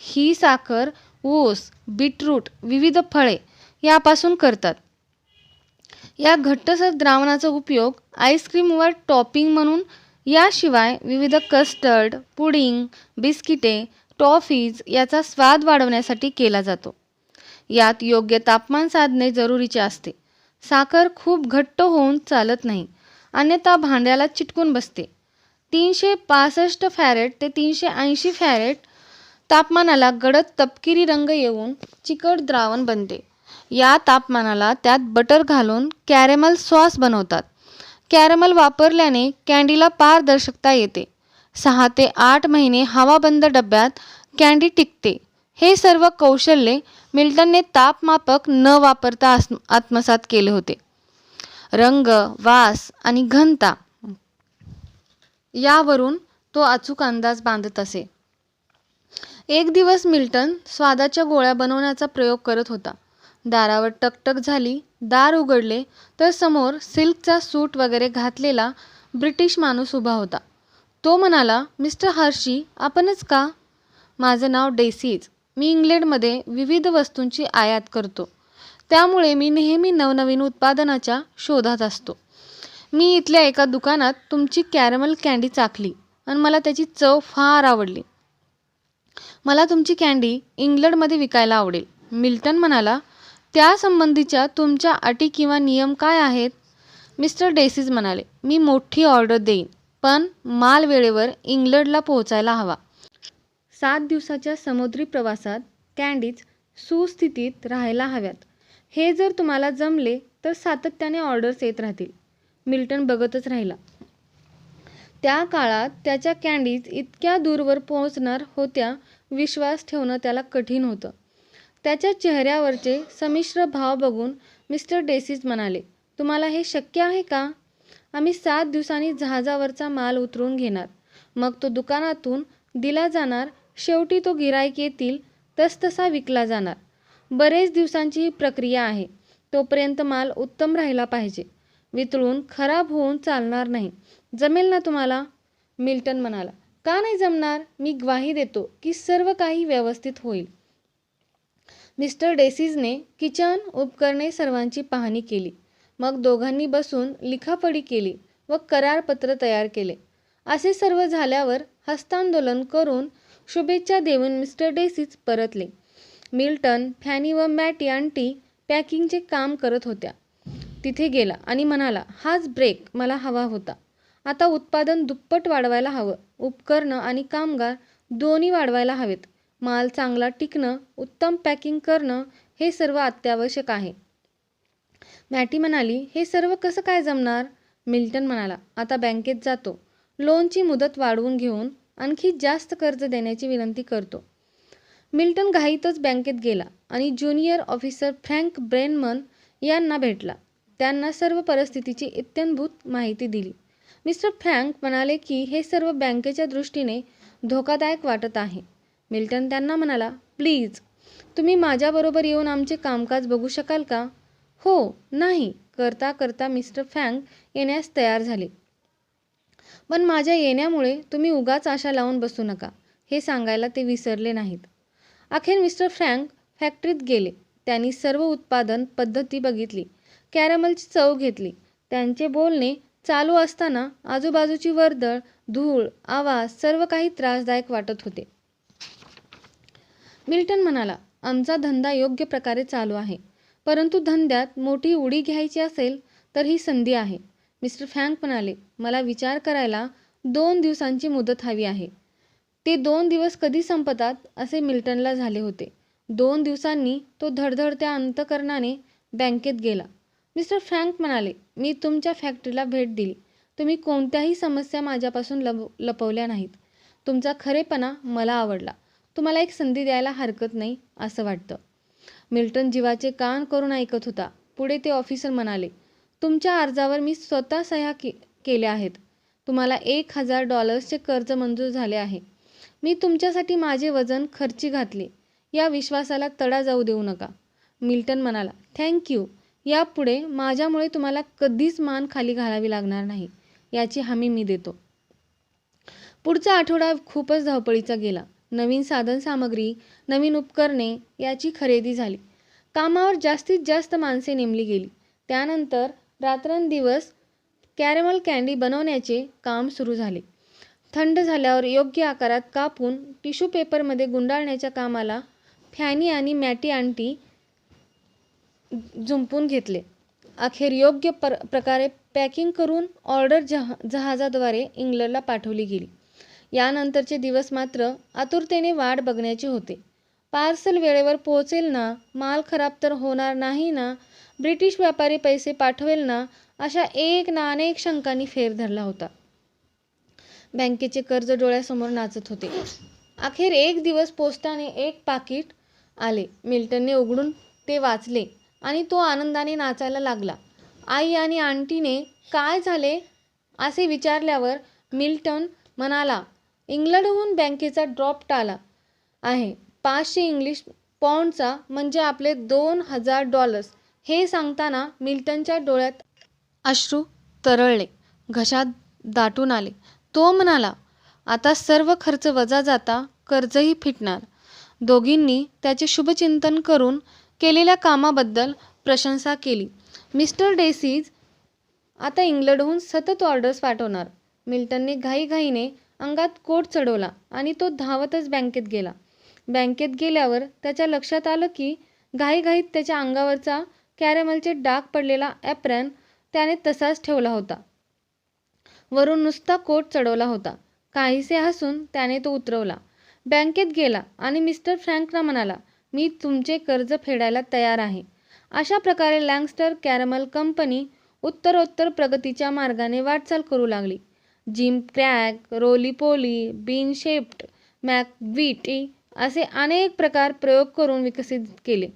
ही साखर ऊस, बीटरूट, विविध फळे यापासून करतात. या घट्टसर द्रावणाचा उपयोग आईस्क्रीमवर टॉपिंग म्हणून, याशिवाय विविध कस्टर्ड, पुडिंग, बिस्किटे, टॉफीज याचा स्वाद वाढवण्यासाठी केला जातो. यात योग्य तापमान साधणे जरुरीचे असते. साखर खूप घट्ट होऊन चालत नाही, अन्यथा भांड्याला चिटकून बसते. 365 फॅरेट ते 380 फॅरेट तापमानाला गडद तपकिरी रंग येऊन चिकट द्रावण बनते. या तापमानाला त्यात बटर घालून कॅरेमल सॉस बनवतात. कॅरेमल वापरल्याने कँडीला पारदर्शकता येते. 6 ते 8 महिने हवाबंद डब्यात कँडी टिकते. हे सर्व कौशल्य मिल्टनने तापमापक न वापरता आत्मसात केले होते. रंग, वास आणि घनता यावरून तो अचूक अंदाज बांधत असे. एक दिवस मिल्टन स्वादाच्या गोळ्या बनवण्याचा प्रयोग करत होता. दारावर टकटक झाली. दार उघडले तर समोर सिल्कचा सूट वगैरे घातलेला ब्रिटिश माणूस उभा होता. तो म्हणाला. मिस्टर हर्शी आपणच का? माझं नाव डेसीज. मी इंग्लंडमध्ये विविध वस्तूंची आयात करतो, त्यामुळे मी नेहमी नवनवीन उत्पादनाच्या शोधात असतो. मी इथल्या एका दुकानात तुमची कॅरमल कँडी चाखली आणि मला त्याची चव फार आवडली. मला तुमची कँडी इंग्लंडमध्ये विकायला आवडेल. मिल्टन म्हणाला. त्यासंबंधीच्या तुमच्या अटी किंवा नियम काय आहेत? मिस्टर डेसीज म्हणाले. मी मोठी ऑर्डर देईन, पण माल वेळेवर इंग्लंडला पोहोचायला हवा. 7 दिवसाच्या समुद्री प्रवासात कँडीज सुस्थितीत राहायला हव्यात. हे जर तुम्हाला जमले तर सातत्याने ऑर्डर्स येत राहतील. मिल्टन बघतच राहिला. त्या काळात त्याच्या कँडीज इतक्या दूरवर पोहोचणार होत्या विश्वास ठेवणं त्याला कठीण होतं. त्याच्या चेहऱ्यावरचे संमिश्र भाव बघून मिस्टर डेसीज म्हणाले. तुम्हाला हे शक्य आहे का? आम्ही 7 दिवसांनी जहाजावरचा माल उतरवून घेणार, मग तो दुकानातून दिला जाणार. शेवटी तो गिऱ्हाईक येतील तसतसा विकला जाणार. बरेच दिवसांची ही प्रक्रिया आहे. तोपर्यंत माल उत्तम राहिला पाहिजे. वितळून खराब होऊन चालणार नाही. जमेल ना तुम्हाला? मिल्टन म्हणाला. का नाही जमणार? मी ग्वाही देतो की सर्व काही व्यवस्थित होईल. मिस्टर डेसीजने किचन उपकरणे सर्वांची पाहणी केली. मग दोघांनी बसून लिखापडी केली व करारपत्र तयार केले. असे सर्व झाल्यावर हस्तांदोलन करून शुभेच्छा देऊन मिस्टर डेसीज परतले. मिल्टन, फॅनी व मॅटी आंटी पॅकिंगचे काम करत होत्या. तिथे गेला आणि म्हणाला. हाच ब्रेक मला हवा होता. आता उत्पादन दुप्पट वाढवायला हवं. उपकरणं आणि कामगार दोन्ही वाढवायला हवेत. माल चांगला टिकणं, उत्तम पॅकिंग करणं हे सर्व अत्यावश्यक आहे. मॅटी म्हणाली, हे सर्व कसं काय जमणार? मिल्टन म्हणाला, आता बँकेत जातो. लोनची मुदत वाढवून घेऊन आणखी जास्त कर्ज देण्याची विनंती करतो. मिल्टन घाईतच बँकेत गेला आणि ज्युनियर ऑफिसर फ्रँक ब्रेनमन यांना भेटला. त्यांना सर्व परिस्थितीची इत्थंभूत माहिती दिली. मिस्टर फ्रँक म्हणाले की हे सर्व बँकेच्या दृष्टीने धोकादायक वाटत आहे. मिल्टन त्यांना म्हणाला, प्लीज तुम्ही माझ्याबरोबर येऊन आमचे कामकाज बघू शकाल का? हो, नाही करता करता मिस्टर फ्रँक येण्यास तयार झाले. पण माझ्या येण्यामुळे तुम्ही उगाच आशा लावून बसू नका, हे सांगायला ते विसरले नाहीत. अखेर मिस्टर फ्रँक फॅक्टरीत गेले. त्यांनी सर्व उत्पादन पद्धती बघितली, कॅरमलची चव घेतली. त्यांचे बोलणे चालू असताना आजूबाजूची वर्दळ, धूळ, आवाज सर्व काही त्रासदायक वाटत होते. मिल्टन म्हणाला, आमचा धंदा योग्य प्रकारे चालू आहे, परंतु धंद्यात मोठी उडी घ्यायची असेल तर ही संधी आहे. मिस्टर फ्रँक म्हणाले, मला विचार करायला 2 दिवसांची मुदत हवी आहे. ते 2 दिवस कधी संपतात असे मिल्टनला झाले होते. 2 दिवसांनी तो धडधडत्या अंतकरणाने बँकेत गेला. मिस्टर फ्रँक म्हणाले, मी तुमच्या फॅक्टरीला भेट दिली. तुम्ही कोणत्याही समस्या माझ्यापासून लपवल्या नाहीत. तुमचा खरेपणा मला आवडला. तुम्हाला एक संधी द्यायला हरकत नाही असं वाटतं. मिल्टन जीवाचे कान करून ऐकत होता. पुढे ते ऑफिसर म्हणाले, तुमच्या अर्जावर मी स्वतः सह्या केल्या आहेत. तुम्हाला $1000 कर्ज मंजूर झाले आहे. मी तुमच्यासाठी माझे वजन खर्ची घातले. या विश्वासाला तडा जाऊ देऊ नका. मिल्टन म्हणाला, थँक्यू. यापुढे माझ्यामुळे तुम्हाला कधीच मान खाली घालावी लागणार नाही याची हमी मी देतो. पुढचा आठवडा खूपच धावपळीचा गेला. नवीन साधनसामग्री, नवीन उपकरणे याची खरेदी झाली. कामावर जास्तीत जास्त माणसे नेमली गेली. त्यानंतर रात्रंदिवस कॅरमल कँडी बनवण्याचे काम सुरू झाले. थंड झाल्यावर योग्य आकारात कापून टिश्यू पेपरमध्ये गुंडाळण्याच्या कामाला फॅनी आणि मॅटी आंटी जुंपून घेतले. अखेर योग्य प्रकारे पॅकिंग करून ऑर्डर जहाजाद्वारे इंग्लंडला पाठवली गेली. यानंतरचे दिवस मात्र आतुरतेने वाट बघण्याचे होते. पार्सल वेळेवर पोहोचेल ना, माल खराब तर होणार नाही ना, ब्रिटिश व्यापारी पैसे पाठवेल ना, अशा एक ना अनेक शंकांनी फेर धरला होता. बँकेचे कर्ज डोळ्यासमोर नाचत होते. अखेर एक दिवस पोस्टाने एक पाकिट आले. मिल्टनने उघडून ते वाचले आणि तो आनंदाने नाचायला लागला. आई आणि आंटीने काय झाले असे विचारल्यावर मिल्टन म्हणाला, इंग्लंडहून बँकेचा ड्रॉफ्ट आला आहे. 500 इंग्लिश पाऊंडचा, म्हणजे आपले $2000. हे सांगताना मिल्टनच्या डोळ्यात अश्रू तरळले, घशात दाटून आले. तो म्हणाला, आता सर्व खर्च वजा जाता कर्जही फिटणार. दोघींनी त्याचे शुभचिंतन करून केलेल्या कामाबद्दल प्रशंसा केली. मिस्टर डेसीज आता इंग्लंडहून सतत ऑर्डर्स पाठवणार. मिल्टनने घाईघाईने अंगात कोट चढवला आणि तो धावतच बँकेत गेला. बँकेत गेल्यावर त्याच्या लक्षात आलं की घाईघाईत त्याच्या अंगावरचा कॅरमलचे डाग पडलेला ॲप्रॉन त्याने तसाच ठेवला होता. वरून नुसता कोट चढवला होता. काहीसे हसून त्याने तो उतरवला. बँकेत गेला आणि मिस्टर फ्रँकना म्हणाला, मी तुमचे कर्ज फेडायला तयार आहे. अशा प्रकारे लँगस्टर कॅरमल कंपनी उत्तरोत्तर प्रगतीच्या मार्गाने वाटचाल करू लागली. जिम क्रॅक, रोली-पोली, बीन शेप्ड, मॅकव्हिटी असे अनेक प्रकार प्रयोग करून विकसित केले.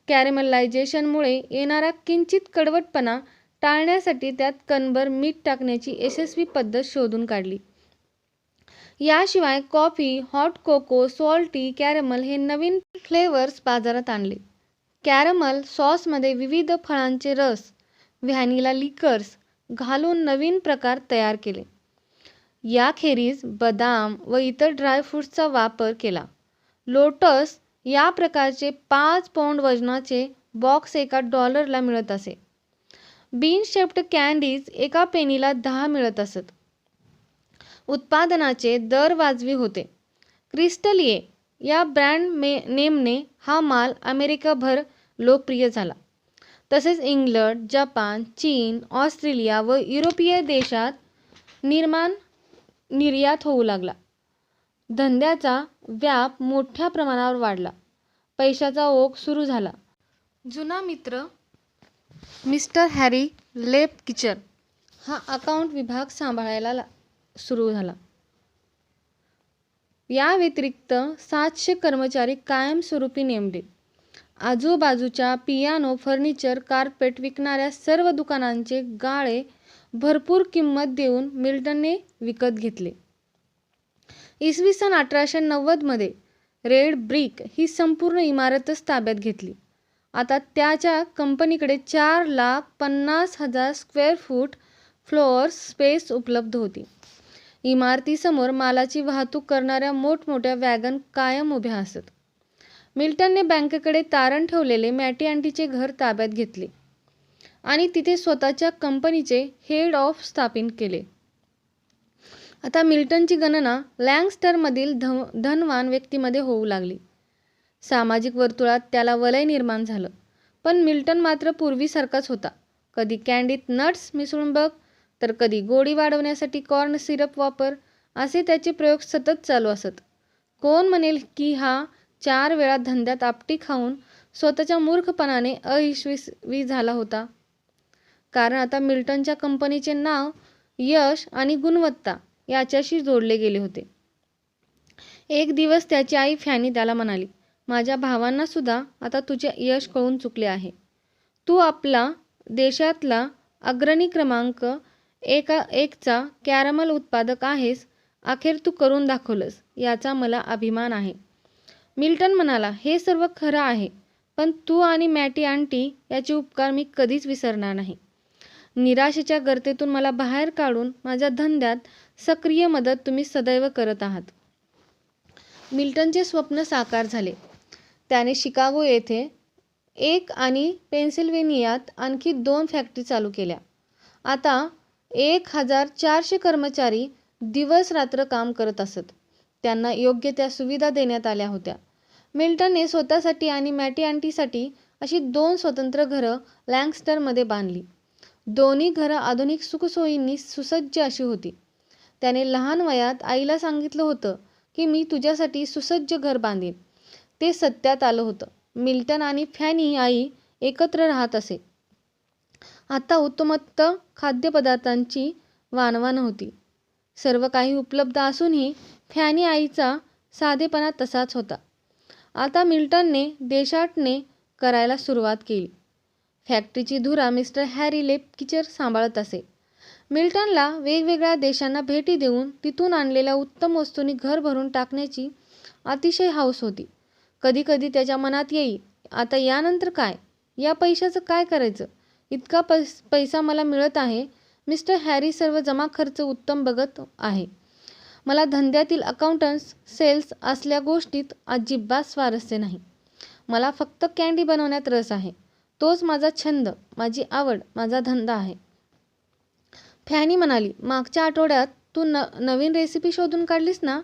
कॅरमलायझेशनमुळे येणारा किंचित कडवटपणा टाळण्यासाठी त्यात कणभर मीठ टाकण्याची यशस्वी पद्धत शोधून काढली. याशिवाय coffee, hot cocoa, salty caramel हे नवीन फ्लेवर्स बाजारात आणले. कॅरमल सॉसमध्ये विविध फळांचे रस, व्हॅनिला लिकर्स घालून नवीन प्रकार तयार केले. याखेरीज बदाम व इतर ड्रायफ्रूट्सचा वापर केला. लोटस या प्रकारचे 5 पौंड वजनाचे बॉक्स एका $1 मिळत असे. बीन शेप्ड कँडीज एका पेनीला 10 मिळत असत. उत्पादनाचे दर वाजवी होते. क्रिस्टलिए या ब्रँड नेमने हा माल अमेरिकाभर लोकप्रिय झाला. तसेच इंग्लंड, जपान, चीन, ऑस्ट्रेलिया व युरोपीय देशात निर्यात होऊ लागला. धंद्याचा व्याप मोठ्या प्रमाणावर वाढला. पैशाचा ओघ सुरू झाला. जुना मित्र मिस्टर हॅरी लेपकिचर हा अकाउंट विभाग सांभाळायला सुरू झाला. या व्यतिरिक्त 700 कर्मचारी कायमस्वरूपी नेमले. आजूबाजूच्या पियानो, फर्निचर, कार्पेट विकणाऱ्या सर्व दुकानांचे गाळे भरपूर किंमत देऊन मिल्टनने विकत घेतले. इसवी सन 1890 मध्ये रेड ब्रिक ही संपूर्ण इमारतच ताब्यात घेतली. आता त्याच्या कंपनीकडे 4,50,000 स्क्वेअर फूट फ्लोअर स्पेस उपलब्ध होती. इमारतीसमोर मालाची वाहतूक करणाऱ्या मोठमोठ्या वॅगन कायम उभ्या असत. मिल्टनने बँकेकडे तारण ठेवलेले मॅटी आंटीचे घर ताब्यात घेतले आणि तिथे स्वतःच्या कंपनीचे हेड ऑफ स्थापित केले. आता मिल्टनची गणना लँकस्टरमधील धनवान व्यक्तीमध्ये होऊ लागली. सामाजिक वर्तुळात त्याला वलय निर्माण झालं. पण मिल्टन मात्र पूर्वीसारखाच होता. कधी कँडीत नट्स मिसळून बघ, तर कधी गोडी वाढवण्यासाठी कॉर्न सिरप वापर, असे त्याचे प्रयोग सतत चालू असत. कोण म्हणेल की हा 4 वेळा धंद्यात आपटी खाऊन स्वतःच्या मूर्खपणाने अयशस्वी झाला होता. कारण आता मिल्टनच्या कंपनीचे नाव, यश आणि गुणवत्ता याच्याशी जोडले गेले होते. एक दिवस त्याची आई फॅनी त्याला म्हणाली, माझ्या भावांना सुद्धा आता तुझे यश कळून चुकले आहे. तू आपला देशातला अग्रणी क्रमांक 1चा कॅरमल उत्पादक आहेस. अखेर तू करून दाखवलंस, याचा मला अभिमान आहे. मिल्टन म्हणाला, हे सर्व खरं आहे, पण तू आणि मॅटी आंटी याचे उपकार मी कधीच विसरणार नाही. निराशेच्या गर्तेतून मला बाहेर काढून माझ्या धंद्यात सक्रिय मदत तुम्ही सदैव करत आहात. मिल्टनचे स्वप्न साकार झाले. त्याने शिकागो येथे 1 आणि पेन्सिल्व्हेनियात आणखी 2 फॅक्टरी चालू केल्या. आता 1,400 कर्मचारी दिवस-रात्र काम करत असत. त्यांना योग्य त्या सुविधा देण्यात आल्या होत्या. मिल्टनने स्वतःसाठी आणि मॅटी आंटीसाठी अशी 2 स्वतंत्र घरं लँकस्टरमध्ये बांधली. दोन्ही घरं आधुनिक सुखसोयींनी सुसज्ज अशी होती. त्याने लहान वयात आईला सांगितलं होतं की मी तुझ्यासाठी सुसज्ज घर बांधीन. ते सत्यात आलं होतं. मिल्टन आणि फॅनी आई एकत्र राहत असे. आता उत्तमोत्तम खाद्यपदार्थांची वानवा नव्हती. सर्व काही उपलब्ध असूनही फॅनी आईचा साधेपणा तसाच होता. आता मिल्टनने देशाटने करायला सुरुवात केली. फॅक्टरीची धुरा मिस्टर हॅरी लेपकिचर सांभाळत असे. मिल्टनला वेगवेगळ्या देशांना भेटी देऊन तिथून आणलेल्या उत्तम वस्तूंनी घर भरून टाकण्याची अतिशय हौस होती. कधी कधी त्याच्या मनात येई, आता यानंतर काय? या पैशाचं काय करायचं? इतका पैसा मला मिळत आहे. मिस्टर हॅरी सर्व जमा खर्च उत्तम बघत आहे. मला धंद्यातील अकाउंटन्ट्स, सेल्स असल्या गोष्टीत अजिबात स्वारस्य नाही. मला फक्त कँडी बनवण्यात रस आहे. तोच माझा छंद, माझी आवड, माझा धंदा आहे. फॅनी म्हणाली, मागच्या आठवड्यात तू नवीन रेसिपी शोधून काढलीस ना?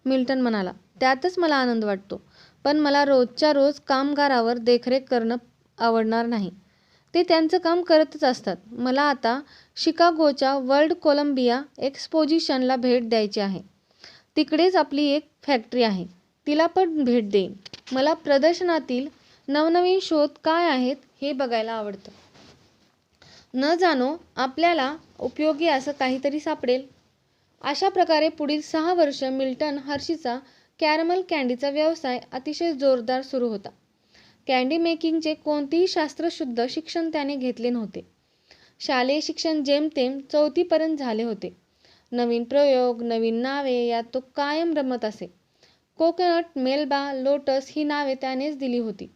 मिल्टन म्हणाला, त्यातच मला आनंद वाटतो. पण मला रोजच्या रोज कामगारावर देखरेख करणं आवडणार नाही. ते त्यांचं काम करतच असतात. मला आता शिकागोच्या वर्ल्ड कोलंबिया एक्स्पोजिशनला भेट द्यायची आहे. तिकडेच आपली एक फॅक्टरी आहे. तिला पण भेट देईन. मला प्रदर्शनातील नवनवीन शोध काय आहेत हे बघायला आवडतं. न जाणो आपल्याला उपयोगी असं काहीतरी सापडेल. अशा प्रकारे पुढील 6 वर्ष मिल्टन हर्शीचा कॅरमल कँडीचा व्यवसाय अतिशय जोरदार सुरू होता. कँडी मेकिंगचे कोणतेही शास्त्रशुद्ध शिक्षण त्याने घेतले नव्हते. शालेय शिक्षण जेमतेम 4थी पर्यंत झाले होते. नवीन प्रयोग, नवीन नावे यात तो कायम रमत असे. कोकोनट, मेलबा, लोटस ही नावे त्यानेच दिली होती.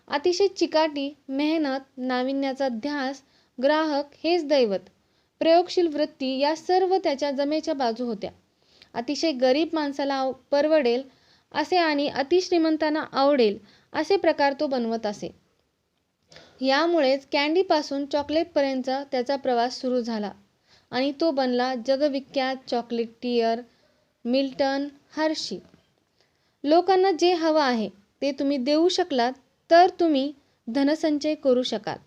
अतिशय चिकाटी, मेहनत, नाविन्याचा ध्यास, ग्राहक हेच दैवत, प्रयोगशील वृत्ती या सर्व त्याच्या जमेच्या बाजू होत्या. अतिशय गरीब माणसाला परवडेल असे आणि अतिश्रीमंतांना आवडेल असे प्रकार तो बनवत असे. यामुळेच कँडीपासून चॉकलेटपर्यंतचा त्याचा प्रवास सुरू झाला आणि तो बनला जगविख्यात चॉकलेटियर मिल्टन हर्शी. लोकांना जे हवं आहे ते तुम्ही देऊ शकलात तर तुम्ही धनसंचय करू शकाल.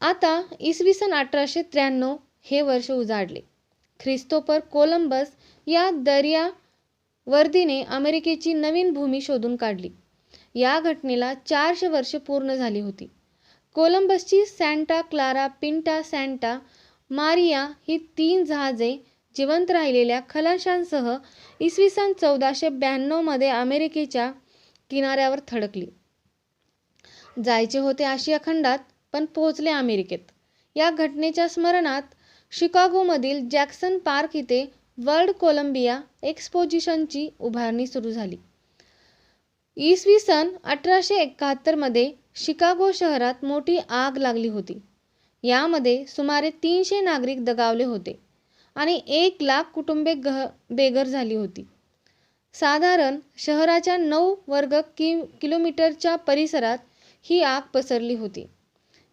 आता इसवी सन 1893 हे वर्ष उजाडले. ख्रिस्तोफर कोलंबस या दर्या वर्दीने अमेरिकेची नवीन भूमी शोधून काढली. या घटनेला 400 वर्षे पूर्ण झाली होती. कोलंबसची Santa Clara, Pinta Santa Maria ही 3 जहाजे जिवंत राहिलेल्या खलाशांसह इसवी सन 1492 मध्ये अमेरिकेच्या किनाऱ्यावर थडकली. जायचे होते आशिया खंडात, पण पोहोचले अमेरिकेत. या घटनेच्या स्मरणात शिकागोमधील जॅक्सन पार्क इथे वर्ल्ड कोलंबिया एक्स्पोजिशनची उभारणी सुरू झाली. इसवी सन 1871 मध्ये शिकागो शहरात मोठी आग लागली होती. यामध्ये सुमारे 300 नागरिक दगावले होते आणि 1 लाख कुटुंबे बेघर झाली होती. साधारण शहराच्या 9 वर्ग किलोमीटरच्या परिसरात ही आग पसरली होती.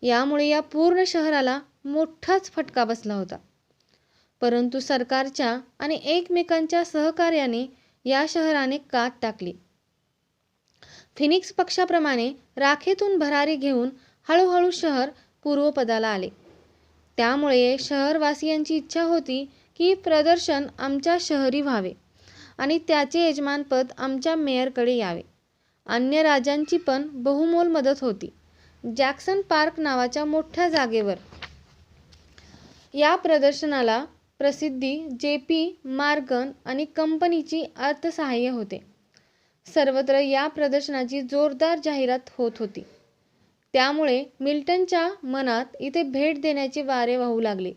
यामुळे या पूर्ण शहराला मोठाच फटका बसला होता. परंतु सरकारच्या आणि एकमेकांच्या सहकार्याने या शहराने कात टाकली. फिनिक्स पक्षाप्रमाणे राखेतून भरारी घेऊन हळूहळू शहर पूर्वपदाला आले. त्यामुळे शहरवासियांची इच्छा होती की प्रदर्शन आमच्या शहरी व्हावे आणि त्याचे यजमानपद आमच्या मेयरकडे यावे. अन्य राजांची पण बहुमोल मदत होती. जॅक्सन पार्क नावाच्या मोठ्या जागेवर या प्रदर्शनाला प्रसिद्धी जे.पी. मॉर्गन आणि कंपनीची अर्थसहाय्य होते. सर्वत्र या प्रदर्शनाची जोरदार जाहिरात होत होती. त्यामुळे मिल्टनच्या मनात इथे भेट देण्याचे वारे वाहू लागले.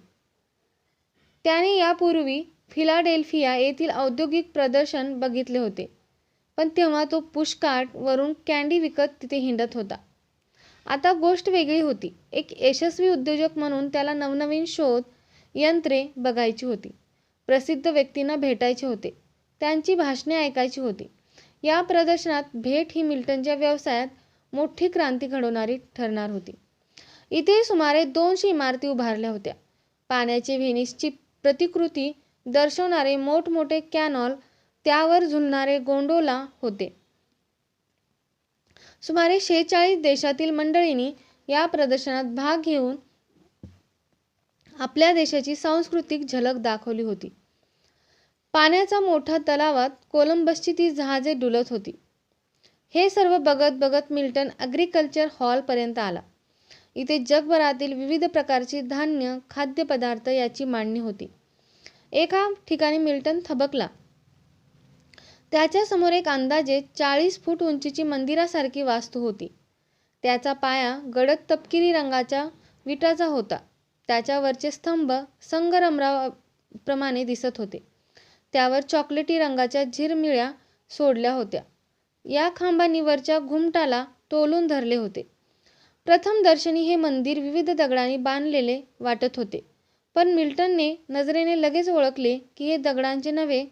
त्याने यापूर्वी फिलाडेल्फिया येथील औद्योगिक प्रदर्शन बघितले होते, पण तेव्हा तो पुशकार्ट वरून कँडी विकत तिथे हिंडत होता. आता गोष्ट वेगळी होती. एक यशस्वी उद्योजक म्हणून त्याला नवनवीन शोध यंत्रे बघायची होती. प्रसिद्ध व्यक्तींना भेटायचे होते. त्यांची भाषणे ऐकायची होती. या प्रदर्शनात भेट ही मिल्टनच्या व्यवसायात मोठी क्रांती घडवणारी ठरणार होती. इथे सुमारे 200 इमारती उभारल्या होत्या. पाण्याचे व्हेनिसची प्रतिकृती दर्शवणारे मोठमोठे कॅनॉल, त्यावर झुलणारे गोंडोला होते. सुमारे 46 देशातील मंडळींनी या प्रदर्शनात भाग घेऊन आपल्या देशाची सांस्कृतिक झलक दाखवली होती. पाण्याचा मोठा तलावात कोलंबसची ती जहाजे डुलत होती. हे सर्व बघत बघत मिल्टन ॲग्रिकल्चर हॉलपर्यंत आला. इथे जगभरातील विविध प्रकारची धान्य, खाद्यपदार्थ याची मांडणी होती. एका ठिकाणी मिल्टन थबकला. त्याच्यासमोर एक अंदाजे 40 फूट उंचीची मंदिरासारखी वास्तू होती. त्याचा पाया गडद तपकिरी रंगाच्या विटाचा होता. त्याच्यावरचे स्तंभ संगमरवराप्रमाणे दिसत होते. त्यावर चॉकलेटी रंगाच्या झिरमिळ्या सोडल्या होत्या. या खांबांनी वरच्या घुमटाला तोलून धरले होते. प्रथम दर्शनी हे मंदिर विविध दगडांनी बांधलेले वाटत होते, पण मिल्टनने नजरेने लगेच ओळखले की हे दगडांचे नव्हे,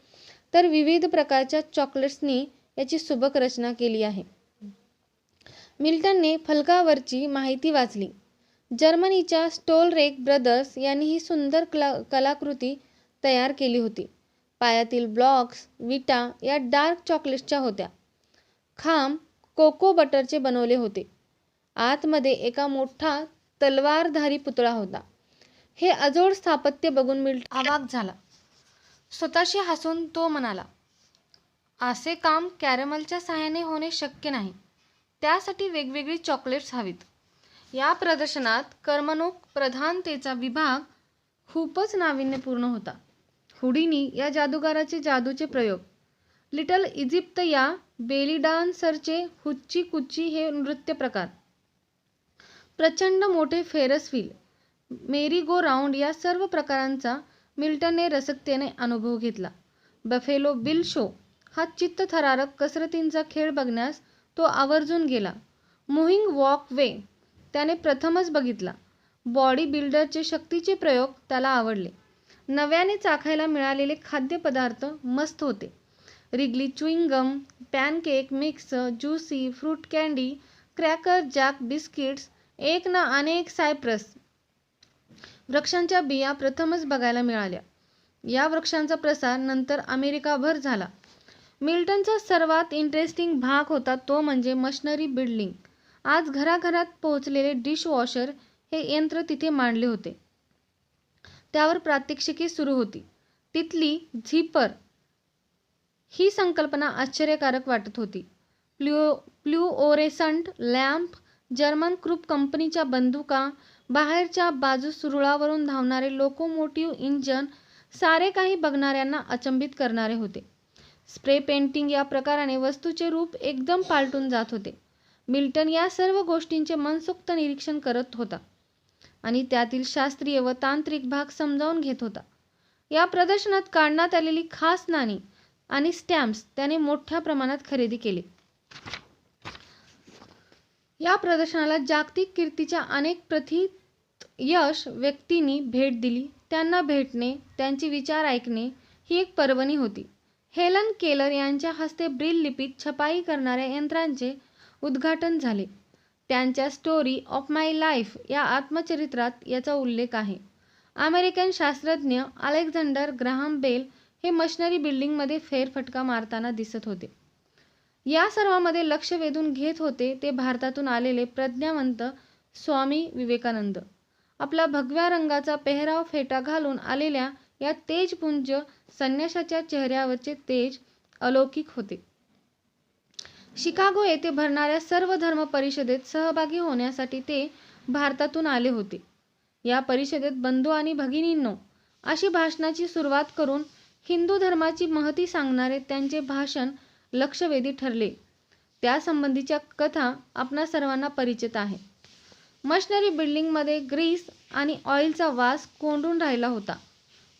तर विविध प्रकारच्या चॉकलेट्सनी याची सुबक रचना केली आहे. मिल्टनने फलकावरची माहिती वाचली. जर्मनीच्या स्टोलरेक ब्रदर्स यांनी ही सुंदर कलाकृती तयार केली होती. पायातील ब्लॉक्स विटा या डार्क चॉकलेट्सच्या होत्या. खांब कोको बटरचे बनवले होते. आतमध्ये एका मोठा तलवारधारी पुतळा होता. हे अजोड स्थापत्य बघून मिल्टन अवाक झाला. स्वतःशी हसून तो म्हणाला, असे काम कॅरमलच्या साहाय्याने होणे शक्य नाही. त्यासाठी वेगवेगळी चॉकलेट्स हवीत. या प्रदर्शनात कर्मणूक प्रधानतेचा विभाग खूपच नाविन्यपूर्ण होता. हुडिनी या जादूगाराचे जादूचे प्रयोग, लिटल इजिप्त या बेली डान्सरचे हुच्ची कुच्ची हे नृत्य प्रकार, प्रचंड मोठे फेरस व्हील, मेरी गो राऊंड या सर्व प्रकारांचा मिल्टनने रसिकतेने अनुभव घेतला. बफेलो बिल शो हा चित्तथरारक कसरतींचा खेळ बघण्यास तो आवर्जून गेला. मूव्हिंग वॉक वे त्याने प्रथमच बघितला. बॉडी बिल्डरचे शक्तीचे प्रयोग त्याला आवडले. नव्याने चाखायला मिळालेले खाद्यपदार्थ मस्त होते. Wrigley chewing gum, pancake mix, juicy fruit candy, cracker jack biscuits, एक ना अनेक सायप्रस वृक्षांच्या बिया प्रथमच बघायला मिळाल्या. या वृक्षांचा प्रसार नंतर अमेरिकाभर झाला. मिल्टनचा सर्वात इंटरेस्टिंग भाग होता तो म्हणजे मशनरी बिल्डिंग. आज घराघरात पोहोचलेले डिशवॉशर हे यंत्र तिथे मांडले होते. त्यावर प्रात्यक्षिके सुरू होती. तिथली झिपर ही संकल्पना आश्चर्यकारक वाटत होती. फ्ल्युओरेसंट लॅम्प, जर्मन क्रूप कंपनीच्या बंदुका, बाहेरच्या बाजूस रुळावरून धावणारे लोकोमोटिव्ह इंजन, सारे काही बघणाऱ्यांना अचंबित करणारे होते. स्प्रे पेंटिंग या प्रकाराने वस्तूचे रूप एकदम पालटून जात होते. मिल्टन या सर्व गोष्टींचे मनसोक्त निरीक्षण करत होता आणि त्यातील शास्त्रीय व तांत्रिक भाग समजावून घेत होता. या प्रदर्शनात काढण्यात आलेली खास नाणी आणि स्टॅम्प्स त्याने मोठ्या प्रमाणात खरेदी केले. या प्रदर्शनाला जागतिक कीर्तीच्या अनेक प्रथितयश व्यक्तींनी भेट दिली. त्यांना भेटणे, त्यांचे विचार ऐकणे ही एक पर्वणी होती. हेलन केलर यांच्या हस्ते ब्रेल लिपीत छपाई करणाऱ्या यंत्रांचे उद्घाटन झाले. त्यांच्या स्टोरी ऑफ माय लाईफ या आत्मचरित्रात याचा उल्लेख आहे. अमेरिकन शास्त्रज्ञ अलेक्झांडर ग्राहम बेल हे मशिनरी बिल्डिंगमध्ये फेरफटका मारताना दिसत होते. या सर्वांमध्ये लक्ष वेधून घेत होते ते भारतातून आलेले प्रज्ञावंत स्वामी विवेकानंद. आपला भगव्या रंगाचा पेहराव फेटा घालून आलेल्या या तेजपुंज संन्याशाच्या चेहऱ्यावरचे तेज अलौकिक होते. शिकागो येथे भरणाऱ्या सर्व धर्म परिषदेत सहभागी होण्यासाठी ते भारतातून आले होते. या परिषदेत बंधू आणि भगिनींनो अशी भाषणाची सुरुवात करून हिंदू धर्माची महती सांगणारे त्यांचे भाषण लक्षवेधी ठरले. त्यासंबंधीच्या कथा आपणा सर्वांना परिचित आहे. मशिनरी बिल्डिंगमध्ये ग्रीस आणि ऑइलचा वास कोंडून राहिला होता.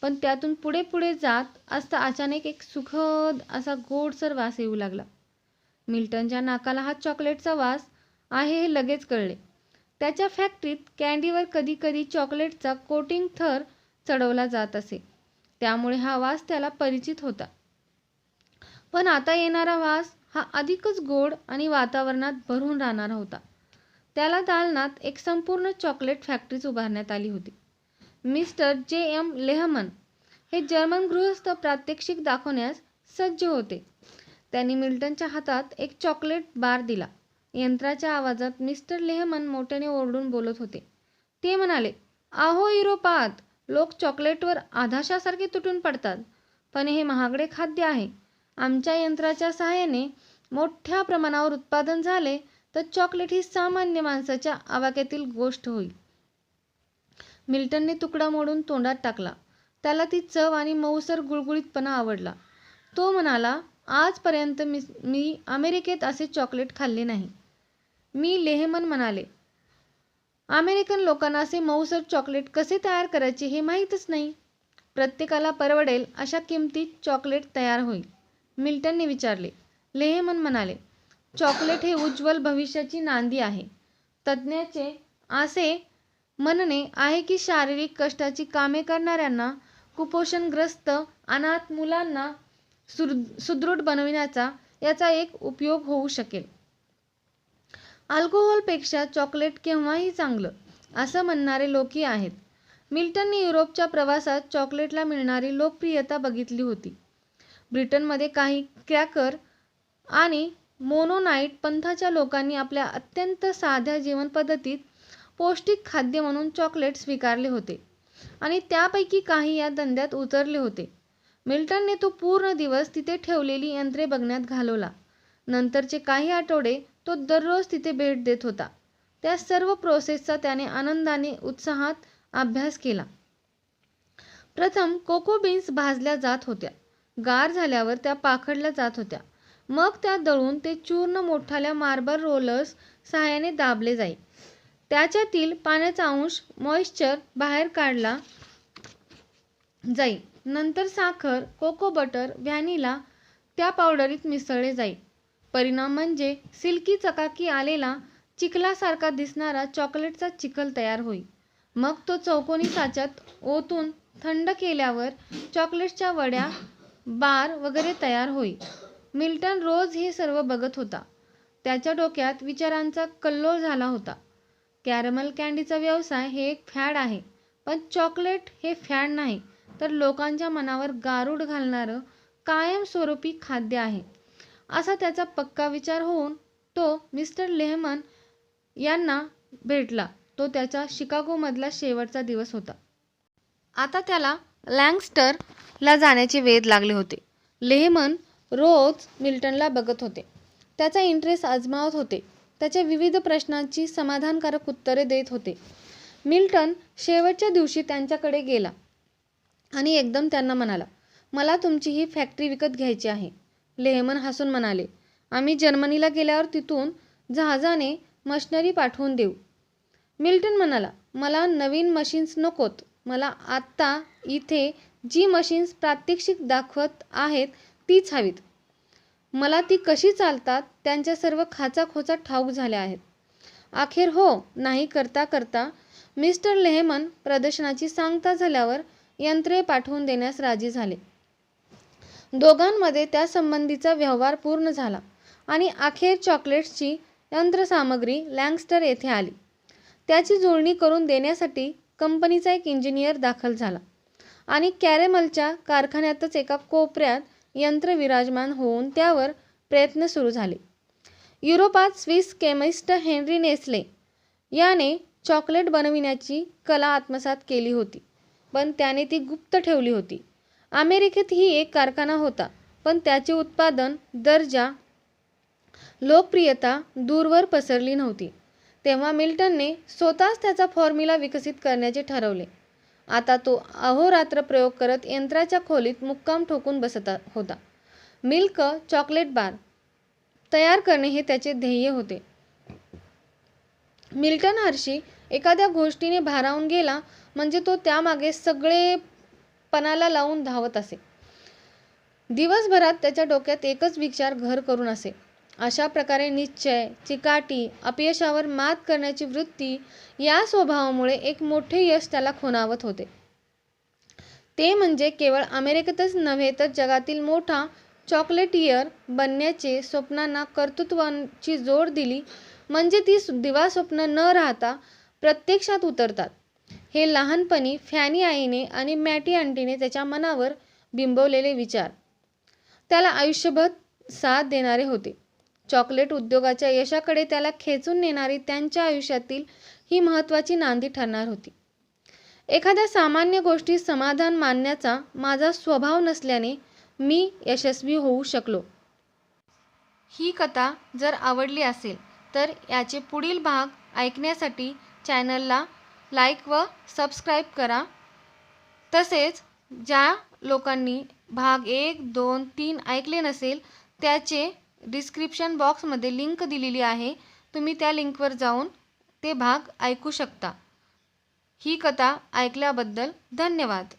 पण त्यातून पुढे पुढे जात असता अचानक एक सुखद असा गोडसर वास येऊ लागला. मिल्टनच्या नाकाला हा चॉकलेटचा वास आहे हे लगेच कळले. त्याच्या फॅक्टरीत कँडीवर कधी कधी चॉकलेटचा कोटिंग थर चढवला जात असे, त्यामुळे हा वास त्याला परिचित होता. पण आता येणारा वास हा अधिकच गोड आणि वातावरणात भरून राहणारा होता. त्याला दालनात एक संपूर्ण चॉकलेट फॅक्टरीच उभारण्यात आली होती. Mister J.M. लेहमन हे जर्मन गृहस्थ प्रात्यक्षिक दाखवण्यास सज्ज होते. त्यांनी मिल्टनच्या हातात एक चॉकलेट बार दिला. यंत्राच्या आवाजात मिस्टर लेहमन मोठ्याने ओरडून बोलत होते. ते म्हणाले, "अहो युरोपात लोक चॉकलेटवर आधाशासारखे तुटून पडतात, पण हे महागडे खाद्य आहे. आमच्या यंत्राच्या सहाय्याने मोठ्या प्रमाणावर उत्पादन झाले तर चॉकलेट ही सामान्य माणसाच्या आवाक्यातील गोष्ट होईल." मिल्टनने तुकडा मोडून तोंडात टाकला. त्याला ती चव आणि मऊसर गुळगुळीतपणा आवडला. तो म्हणाला, "आजपर्यंत मी अमेरिकेत असे चॉकलेट खाल्ले नाही." लेहमन म्हणाले, "अमेरिकन लोकांना असे मऊसर चॉकलेट कसे तयार करायचे हे माहीतच नाही. प्रत्येकाला परवडेल अशा किमतीत चॉकलेट तयार होईल?" मिल्टनने विचारले. लेहमन म्हणाले, "चॉकलेट हे उज्ज्वल भविष्याची नांदी आहे. तज्ज्ञांचे असे म्हणणे आहे की शारीरिक कष्टाची कामे करणाऱ्यांना, कुपोषणग्रस्त अनाथ मुलांना सुदृढ बनविण्याचा याचा एक उपयोग होऊ शकेल. अल्कोहोलपेक्षा चॉकलेट केव्हाही चांगलं असं म्हणणारे लोकही आहेत." मिल्टनने युरोपच्या प्रवासात चॉकलेटला मिळणारी लोकप्रियता बघितली होती. ब्रिटनमध्ये काही क्रॅकर आणि मोनोनाइट पंथाच्या लोकांनी आपल्या अत्यंत साध्या जीवनपद्धतीत पौष्टिक खाद्य म्हणून चॉकलेट स्वीकारले होते आणि त्यापैकी काही या धंद्यात उतरले होते. मिल्टनने तो पूर्ण दिवस तिथे ठेवलेली यंत्रे बघण्यात घालवला. नंतरचे काही आठवडे तो दररोज तिथे भेट देत होता. त्या सर्व प्रोसेसचा त्याने आनंदाने, उत्साहात अभ्यास केला. प्रथम कोको बीन्स भाजल्या जात होत्या. गार झाल्यावर त्या पाखडल्या जात होत्या. मग त्या दळून ते चूर्ण मोठाल्या मार्बल रोलर्स सहाय्याने दाबले जाई. त्याच्यातील पाण्याचा अंश मॉइश्चर बाहेर काढला जाई. नंतर साखर, कोको बटर, व्हॅनिला त्या पावडरीत मिसळले जाई. परिणाम म्हणजे सिल्की चकाकी आलेला चिखलासारखा दिसणारा चॉकलेटचा चिखल तयार होई. मग तो चौकोनी साच्यात ओतून थंड केल्यावर चॉकलेटच्या वड्या, बार वगैरे तयार होई. मिल्टन रोज हे सर्व बघत होता. त्याच्या डोक्यात विचारांचा कल्लोळ झाला होता. कॅरमल कँडीचा व्यवसाय हे एक फॅड आहे, पण चॉकलेट हे फॅड नाही, तर लोकांच्या मनावर गारूड घालणारं कायमस्वरूपी खाद्य आहे, असा त्याचा पक्का विचार होऊन तो मिस्टर लेहमन यांना भेटला. तो त्याचा शिकागोमधला शेवटचा दिवस होता. आता त्याला लँकस्टर ला जाण्याचे वेध लागले होते. लेहमन रोज मिल्टनला बघत होते, त्याचा इंटरेस्ट आजमावत होते, त्याच्या विविध प्रश्नांची समाधानकारक उत्तरे देत होते. मिल्टन शेवटच्या दिवशी त्यांच्याकडे गेला आणि एकदम त्यांना म्हणाला, मला तुमची ही फॅक्टरी विकत घ्यायची आहे. लेहमन हसून म्हणाले, आम्ही जर्मनीला गेल्यावर तिथून जहाजाने मशिनरी पाठवून देऊ. मिल्टन म्हणाला, मला नवीन मशीन्स नकोत. मला आत्ता इथे जी मशीन्स प्रात्यक्षिक दाखवत आहेत तीच हवीत. मला ती कशी चालतात त्यांच्या सर्व खाचाखोचा ठाऊक झाल्या आहेत. अखेर हो नाही करता करता मिस्टर लेहमन प्रदर्शनाची सांगता झाल्यावर यंत्रे पाठवून देण्यास राजी झाले. दोघांमध्ये त्यासंबंधीचा व्यवहार पूर्ण झाला आणि अखेर चॉकलेट्सची यंत्रसामग्री लँकस्टर येथे आली. त्याची जुळणी करून देण्यासाठी कंपनीचा एक इंजिनियर दाखल झाला आणि कॅरेमलच्या कारखान्यातच एका कोपऱ्यात यंत्र विराजमान होऊन त्यावर प्रयत्न सुरू झाले. युरोपात स्विस केमिस्ट हेन्री नेस्ले याने चॉकलेट बनविण्याची कला आत्मसात केली होती, पण त्याने ती गुप्त ठेवली होती. अमेरिकेतही एक कारखाना होता, पण त्याचे उत्पादन, दर्जा, लोकप्रियता दूरवर पसरली नव्हती. तेव्हा मिल्टनने स्वतःच त्याचा फॉर्म्युला विकसित करण्याचे ठरवले. आता तो अहोरात्र प्रयोग करत यंत्राच्या खोलीत मुक्काम ठोकून बसत होता. मिल्क चॉकलेट बार तयार करणे हे त्याचे ध्येय होते. मिल्टन हर्शी एखाद्या गोष्टीने भारावून गेला म्हणजे तो त्यामागे सगळे पणाला लावून धावत असे. दिवसभरात त्याच्या डोक्यात एकच विचार घर करून असे. अशा प्रकारे निश्चय, चिकाटी, अपयशावर मात करण्याची वृत्ती या स्वभावामुळे एक मोठे यश त्याला खुणावत होते. ते म्हणजे केवळ अमेरिकेतच नव्हे तर जगातील मोठा चॉकलेटियर बनण्याचे. स्वप्नांना कर्तृत्वाची जोड दिली म्हणजे ती दिवास्वप्न न राहता प्रत्यक्षात उतरतात. हे लहानपणी फॅनी आईने आणि मॅटी आंटीने त्याच्या मनावर बिंबवलेले विचार त्याला आयुष्यभर साथ देणारे होते. चॉकलेट उद्योगाच्या यशाकडे त्याला खेचून नेणारी त्यांच्या आयुष्यातील ही महत्त्वाची नांदी ठरणार होती. एखाद्या सामान्य गोष्टीत समाधान मानण्याचा माझा स्वभाव नसल्याने मी यशस्वी होऊ शकलो. ही कथा जर आवडली असेल तर याचे पुढील भाग ऐकण्यासाठी चॅनलला लाईक व सबस्क्राईब करा. तसेच ज्या लोकांनी भाग 1, 2, 3 ऐकले नसेल त्याचे डिस्क्रिप्शन बॉक्समध्ये लिंक दिलेली आहे. तुम्ही त्या लिंकवर जाऊन ते भाग ऐकू शकता. ही कथा ऐकल्याबद्दल धन्यवाद.